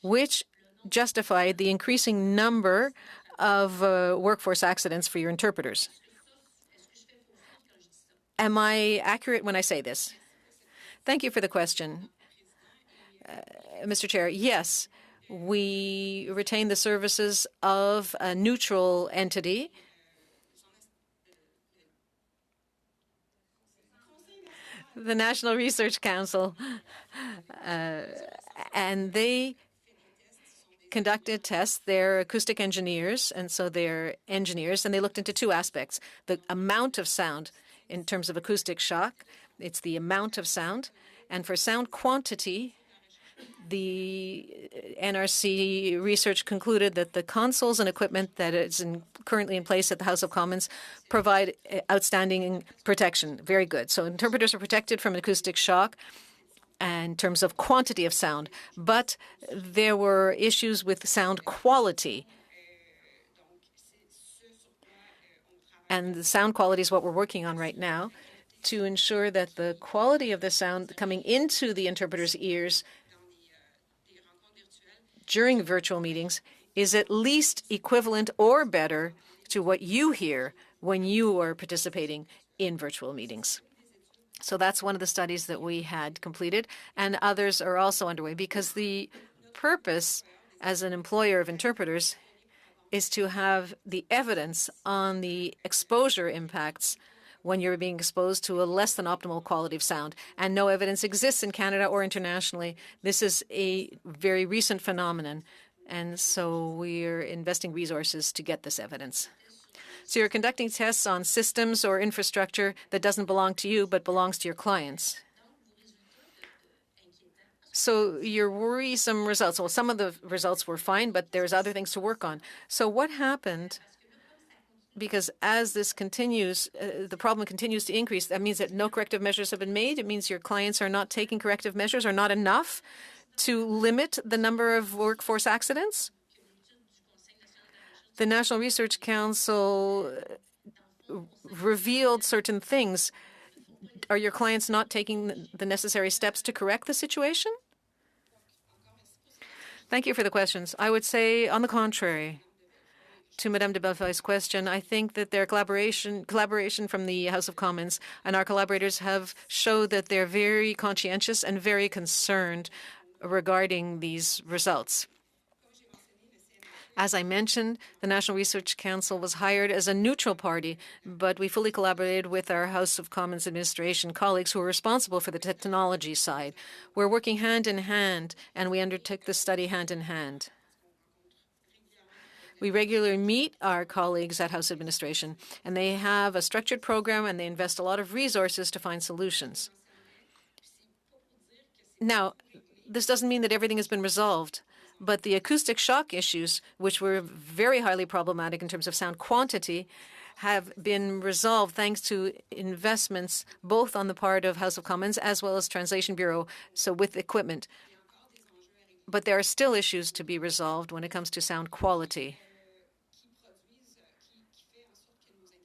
[SPEAKER 2] which justified the increasing number of workforce accidents for your interpreters. Am I accurate when I say this? Thank you for the question, Mr. Chair. Yes, we retain the services of a neutral entity. The National Research Council, and they conducted tests. They're acoustic engineers, and so they're engineers, and they looked into two aspects. The amount of sound in terms of acoustic shock, it's the amount of sound, and for sound quantity, the NRC research concluded that the consoles and equipment that is currently in place at the House of Commons provide outstanding protection. Very good. So interpreters are protected from acoustic shock in terms of quantity of sound, but there were issues with sound quality. And the sound quality is what we're working on right now to ensure that the quality of the sound coming into the interpreter's ears during virtual meetings is at least equivalent or better to what you hear when you are participating in virtual meetings. So that's one of the studies that we had completed, and others are also underway because the purpose as an employer of interpreters is to have the evidence on the exposure impacts when you're being exposed to a less than optimal quality of sound. And no evidence exists in Canada or internationally. This is a very recent phenomenon. And so we're investing resources to get this evidence. So you're conducting tests on systems or infrastructure that doesn't belong to you but belongs to your clients. So your worrisome results, well, some of the results were fine, but there's other things to work on. So what happened? Because as this continues, the problem continues to increase. That means that no corrective measures have been made. It means your clients are not taking corrective measures or not enough to limit the number of workforce accidents? The National Research Council revealed certain things. Are your clients not taking the necessary steps to correct the situation? Thank you for the questions. I would say, on the contrary, to Madame de Bellefeuille's question, I think that their collaboration from the House of Commons and our collaborators have showed that they're very conscientious and very concerned regarding these results. As I mentioned, the National Research Council was hired as a neutral party, but we fully collaborated with our House of Commons administration colleagues who are responsible for the technology side. We're working hand in hand, and we undertook the study hand in hand. We regularly meet our colleagues at House Administration, and they have a structured program, and they invest a lot of resources to find solutions. Now, this doesn't mean that everything has been resolved. But the acoustic shock issues, which were very highly problematic in terms of sound quantity, have been resolved thanks to investments both on the part of House of Commons as well as Translation Bureau, so with equipment. But there are still issues to be resolved when it comes to sound quality,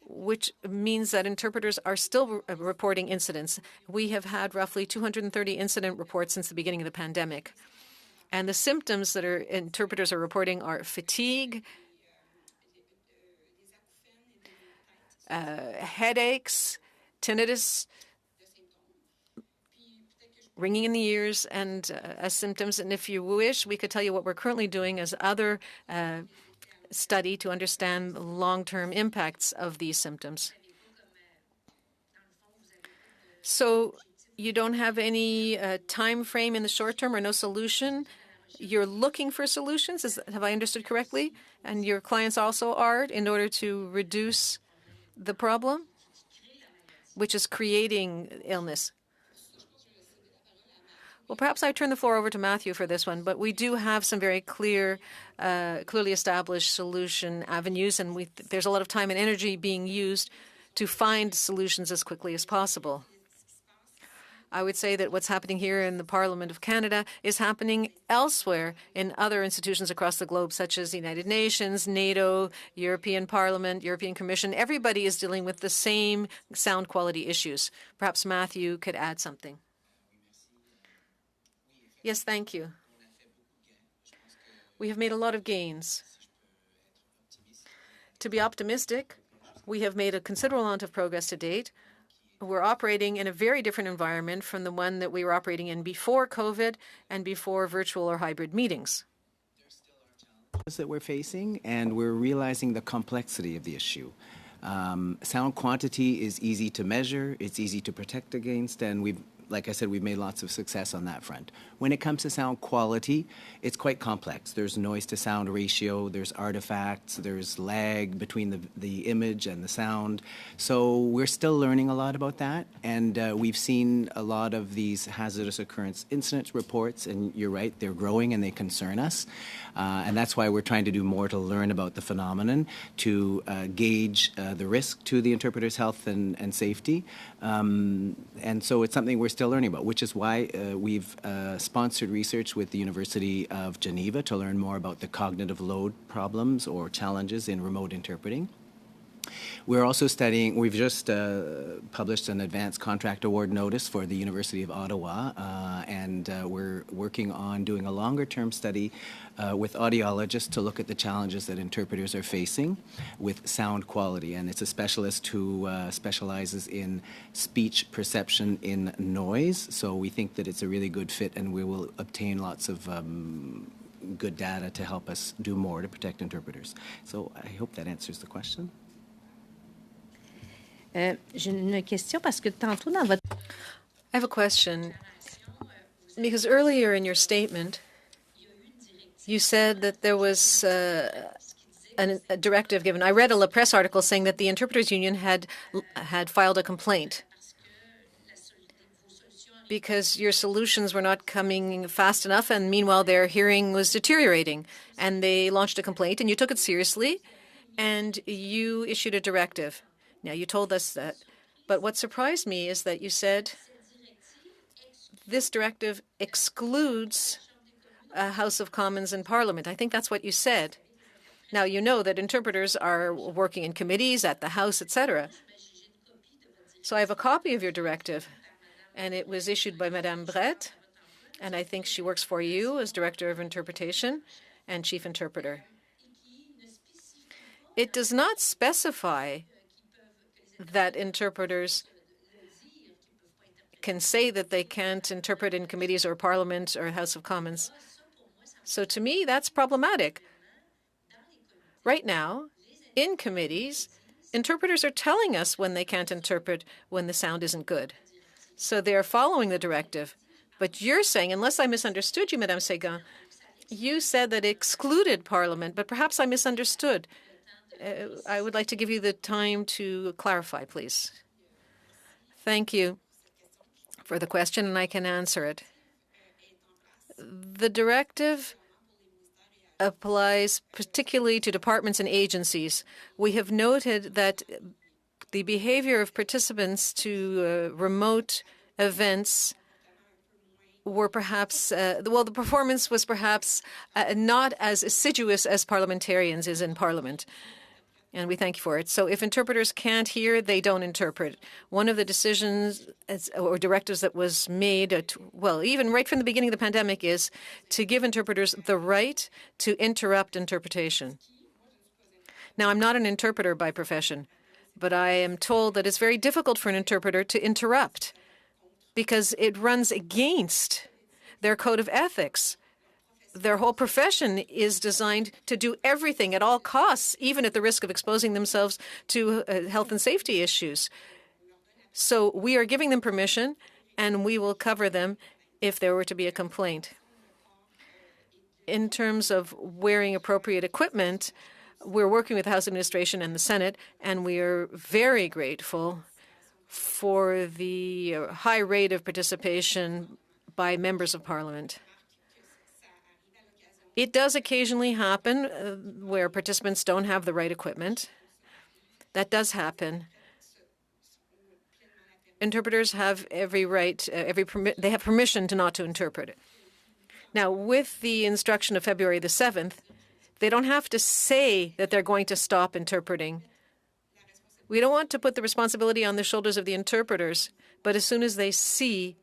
[SPEAKER 2] which means that interpreters are still reporting incidents. We have had roughly 230 incident reports since the beginning of the pandemic. And the symptoms that interpreters are reporting are fatigue, headaches, tinnitus, ringing in the ears, and as symptoms. And if you wish, we could tell you what we're currently doing as other study to understand the long-term impacts of these symptoms. So you don't have any time frame in the short term or no solution? You're looking for solutions? Have I understood correctly? And your clients also are, in order to reduce the problem, which is creating illness. Well, perhaps I turn the floor over to Matthew for this one, but we do have some very clearly established solution avenues, and there's a lot of time and energy being used to find solutions as quickly as possible. I would say that what's happening here in the Parliament of Canada is happening elsewhere in other institutions across the globe, such as the United Nations, NATO, European Parliament, European Commission. Everybody is dealing with the same sound quality issues. Perhaps Matthew could add something. Yes, thank you. We have made a lot of gains. To be optimistic, we have made a considerable amount of progress to date. We're operating in a very different environment from the one that we were operating in before COVID and before virtual or hybrid meetings.
[SPEAKER 9] That we're facing, and we're realizing the complexity of the issue. Sound quantity is easy to measure, it's easy to protect against, and like I said, we've made lots of success on that front. When it comes to sound quality, it's quite complex. There's noise to sound ratio, there's artifacts, there's lag between the image and the sound. So we're still learning a lot about that, and we've seen a lot of these hazardous occurrence incident reports, and you're right, they're growing and they concern us. And that's why we're trying to do more to learn about the phenomenon, to gauge the risk to the interpreter's health and safety. And so it's something we're still learning about, which is why we've sponsored research with the University of Geneva to learn more about the cognitive load problems or challenges in remote interpreting. We're also studying, we've just published an advanced contract award notice for the University of Ottawa, and we're working on doing a longer-term study with audiologists to look at the challenges that interpreters are facing with sound quality. And it's a specialist who specializes in speech perception in noise, so we think that it's a really good fit, and we will obtain lots of good data to help us do more to protect interpreters. So I hope that answers the question.
[SPEAKER 3] J'ai une question parce que tantôt dans votre...
[SPEAKER 2] I have a question, because earlier in your statement, you said that there was a directive given. I read a La Presse article saying that the Interpreters Union had filed a complaint because your solutions were not coming fast enough, and meanwhile their hearing was deteriorating. And they launched a complaint, and you took it seriously, and you issued a directive. Now, you told us that, but what surprised me is that you said this directive excludes a House of Commons in Parliament. I think that's what you said. Now, you know that interpreters are working in committees, at the House, etc. So I have a copy of your directive, and it was issued by Madame Brett, and I think she works for you as Director of Interpretation and Chief Interpreter. It does not specify that interpreters can say that they can't interpret in committees or Parliament or House of Commons. So to me, that's problematic. Right now, in committees, interpreters are telling us when they can't interpret when the sound isn't good. So they are following the directive. But you're saying, unless I misunderstood you, Madame Séguin, you said that it excluded Parliament, but perhaps I misunderstood. I would like to give you the time to clarify, please. Thank you for the question, and I can answer it. The directive applies particularly to departments and agencies. We have noted that the behavior of participants to remote events were perhaps, the performance was perhaps not as assiduous as parliamentarians is in Parliament. And we thank you for it. So if interpreters can't hear, they don't interpret. One of the decisions or directives that was made, well, even right from the beginning of the pandemic, is to give interpreters the right to interrupt interpretation. Now, I'm not an interpreter by profession, but I am told that it's very difficult for an interpreter to interrupt because it runs against their code of ethics. Their whole profession is designed to do everything at all costs, even at the risk of exposing themselves to health and safety issues. So we are giving them permission, and we will cover them if there were to be a complaint. In terms of wearing appropriate equipment, we're working with the House Administration and the Senate, and we are very grateful for the high rate of participation by members of Parliament. It does occasionally happen where participants don't have the right equipment. That does happen. Interpreters have every right, they have permission to not to interpret it. Now, with the instruction of February the 7th, they don't have to say that they're going to stop interpreting. We don't want to put the responsibility on the shoulders of the interpreters, but as soon as they see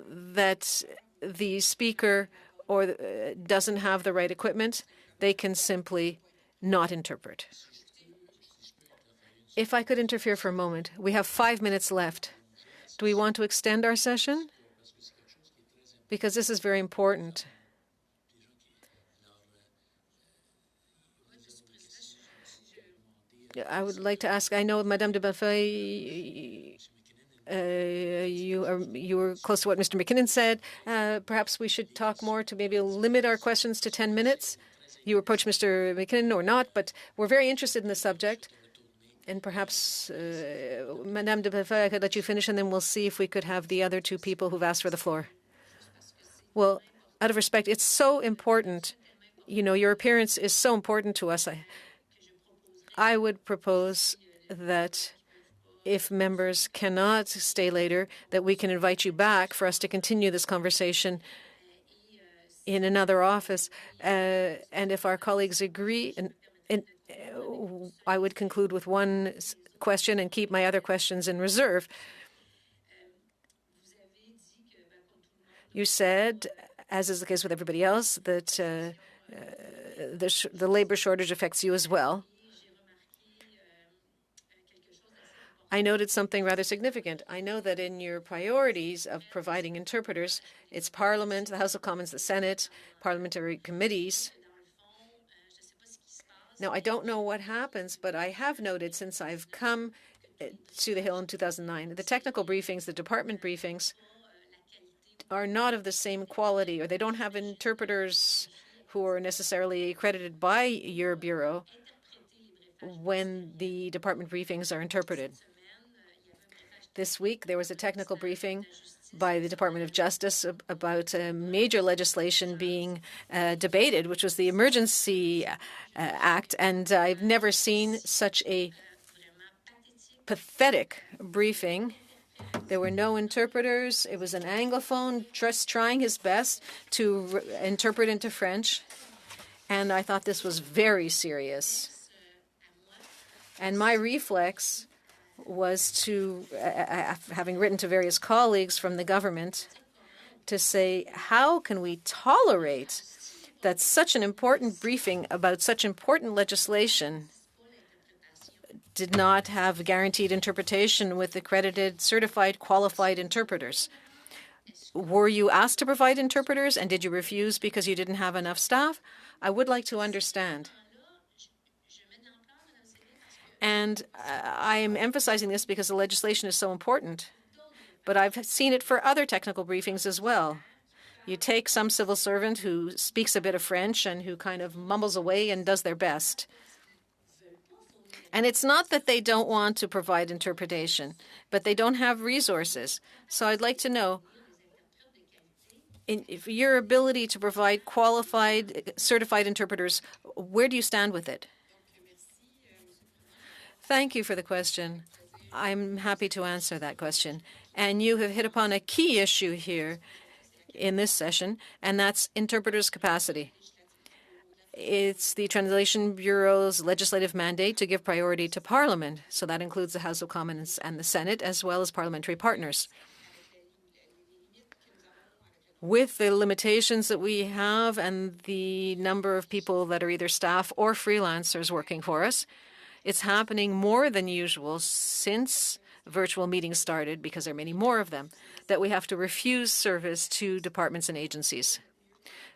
[SPEAKER 2] that the speaker or doesn't have the right equipment, they can simply not interpret. If I could interfere for a moment, we have 5 minutes left. Do we want to extend our session? Because this is very important. I would like to ask, I know Madame de Bellefeuille, you were close to what Mr. McKinnon said. Perhaps we should talk more to maybe limit our questions to 10 minutes. You approach Mr. McKinnon or not, but we're very interested in the subject. And perhaps, Madame de Bellefeuille, I could let you finish, and then we'll see if we could have the other two people who've asked for the floor. Well, out of respect, it's so important. You know, your appearance is so important to us. I would propose that if members cannot stay later, that we can invite you back for us to continue this conversation in another office. And if our colleagues agree, and I would conclude with one question and keep my other questions in reserve. You said, as is the case with everybody else, that the labor shortage affects you as well. I noted something rather significant. I know that in your priorities of providing interpreters, it's Parliament, the House of Commons, the Senate, parliamentary committees. Now, I don't know what happens, but I have noted since I've come to the Hill in 2009, the technical briefings, the department briefings, are not of the same quality, or they don't have interpreters who are necessarily accredited by your bureau when the department briefings are interpreted. This week, there was a technical briefing by the Department of Justice about major legislation being debated, which was the Emergency Act, and I've never seen such a pathetic briefing There were no interpreters. It was an Anglophone just trying his best to interpret into French. And I thought this was very serious. And my reflex was to, having written to various colleagues from the government, to say, how can we tolerate that such an important briefing about such important legislation did not have guaranteed interpretation with accredited, certified, qualified interpreters? Were you asked to provide interpreters, and did you refuse because you didn't have enough staff? I would like to understand. And I am emphasizing this because the legislation is so important. But I've seen it for other technical briefings as well. You take some civil servant who speaks a bit of French and who kind of mumbles away and does their best. And it's not that they don't want to provide interpretation, but they don't have resources. So I'd like to know, if your ability to provide qualified, certified interpreters, where do you stand with it? Thank you for the question. I'm happy to answer that question. And you have hit upon a key issue here in this session, and that's interpreters' capacity. It's the Translation Bureau's legislative mandate to give priority to Parliament. So that includes the House of Commons and the Senate, as well as parliamentary partners. With the limitations that we have and the number of people that are either staff or freelancers working for us, it's happening more than usual since virtual meetings started, because there are many more of them, that we have to refuse service to departments and agencies.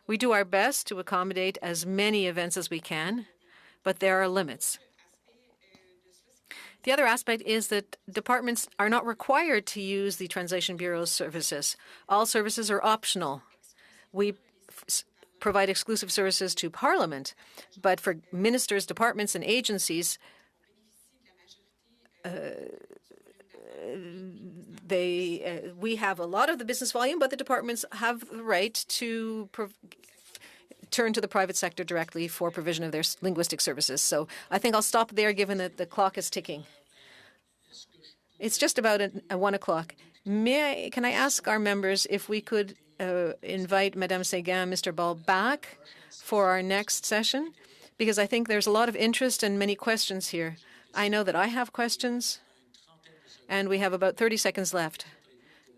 [SPEAKER 2] We do our best to accommodate as many events as we can, but there are limits. The other aspect is that departments are not required to use the Translation Bureau's services. All services are optional. We provide exclusive services to Parliament, but for ministers, departments, and agencies, we have a lot of the business volume, but the departments have the right to turn to the private sector directly for provision of their linguistic services. So I think I'll stop there, given that the clock is ticking. It's just about 1 o'clock. Can I ask our members if we could invite Madame Séguin, Mr. Ball back for our next session? Because I think there's a lot of interest and many questions here. I know that I have questions, and we have about 30 seconds left.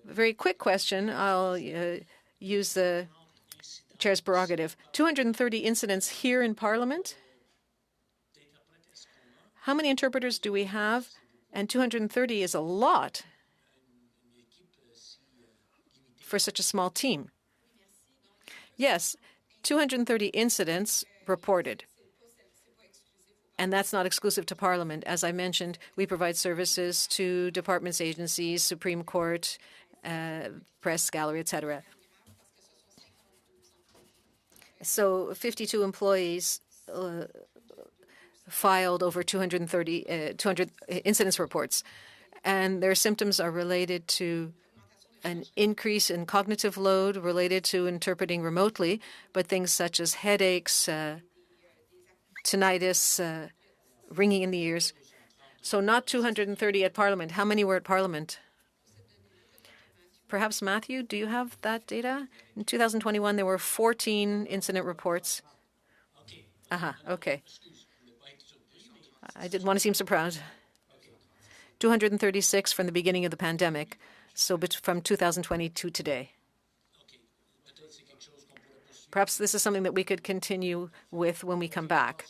[SPEAKER 2] A very quick question. I'll use the chair's prerogative. 230 incidents here in Parliament. How many interpreters do we have? And 230 is a lot for such a small team. Yes, 230 incidents reported. And that's not exclusive to Parliament. As I mentioned, we provide services to departments, agencies, Supreme Court, press gallery, etc. So 52 employees filed over 200 incidence reports. And their symptoms are related to an increase in cognitive load related to interpreting remotely, but things such as headaches, tinnitus, ringing in the ears. So not 230 at Parliament. How many were at Parliament? Perhaps Matthew, do you have that data? In 2021, there were 14 incident reports. Okay. I didn't want to seem surprised. 236 from the beginning of the pandemic, so from 2020 to today. Perhaps this is something that we could continue with when we come back.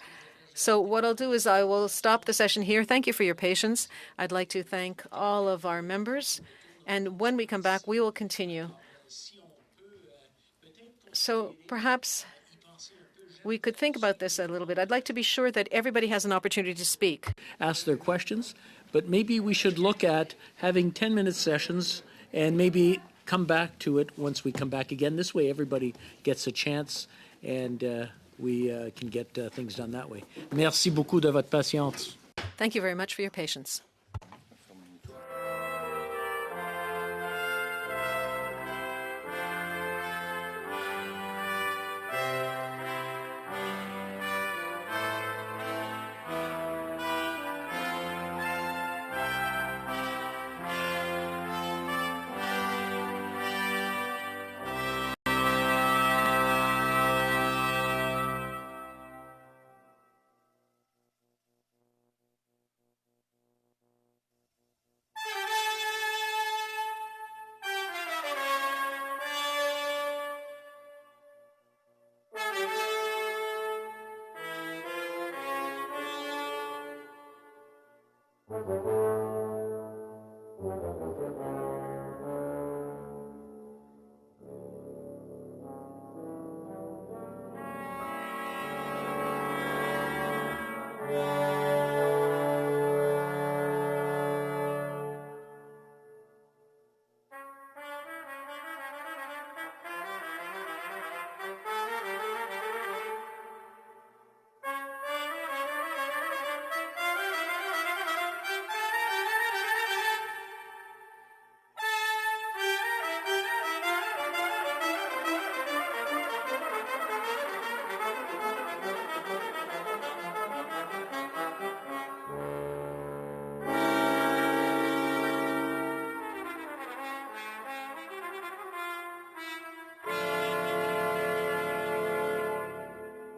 [SPEAKER 2] So what I'll do is I will stop the session here. Thank you for your patience. I'd like to thank all of our members. And when we come back, we will continue. So perhaps we could think about this a little bit. I'd like to be sure that everybody has an opportunity to speak.
[SPEAKER 1] Ask their questions, but maybe we should look at having 10-minute sessions and maybe come back to it once we come back again. This way everybody gets a chance and we can get things done that way. Merci beaucoup de votre patience.
[SPEAKER 2] Thank you very much for your patience.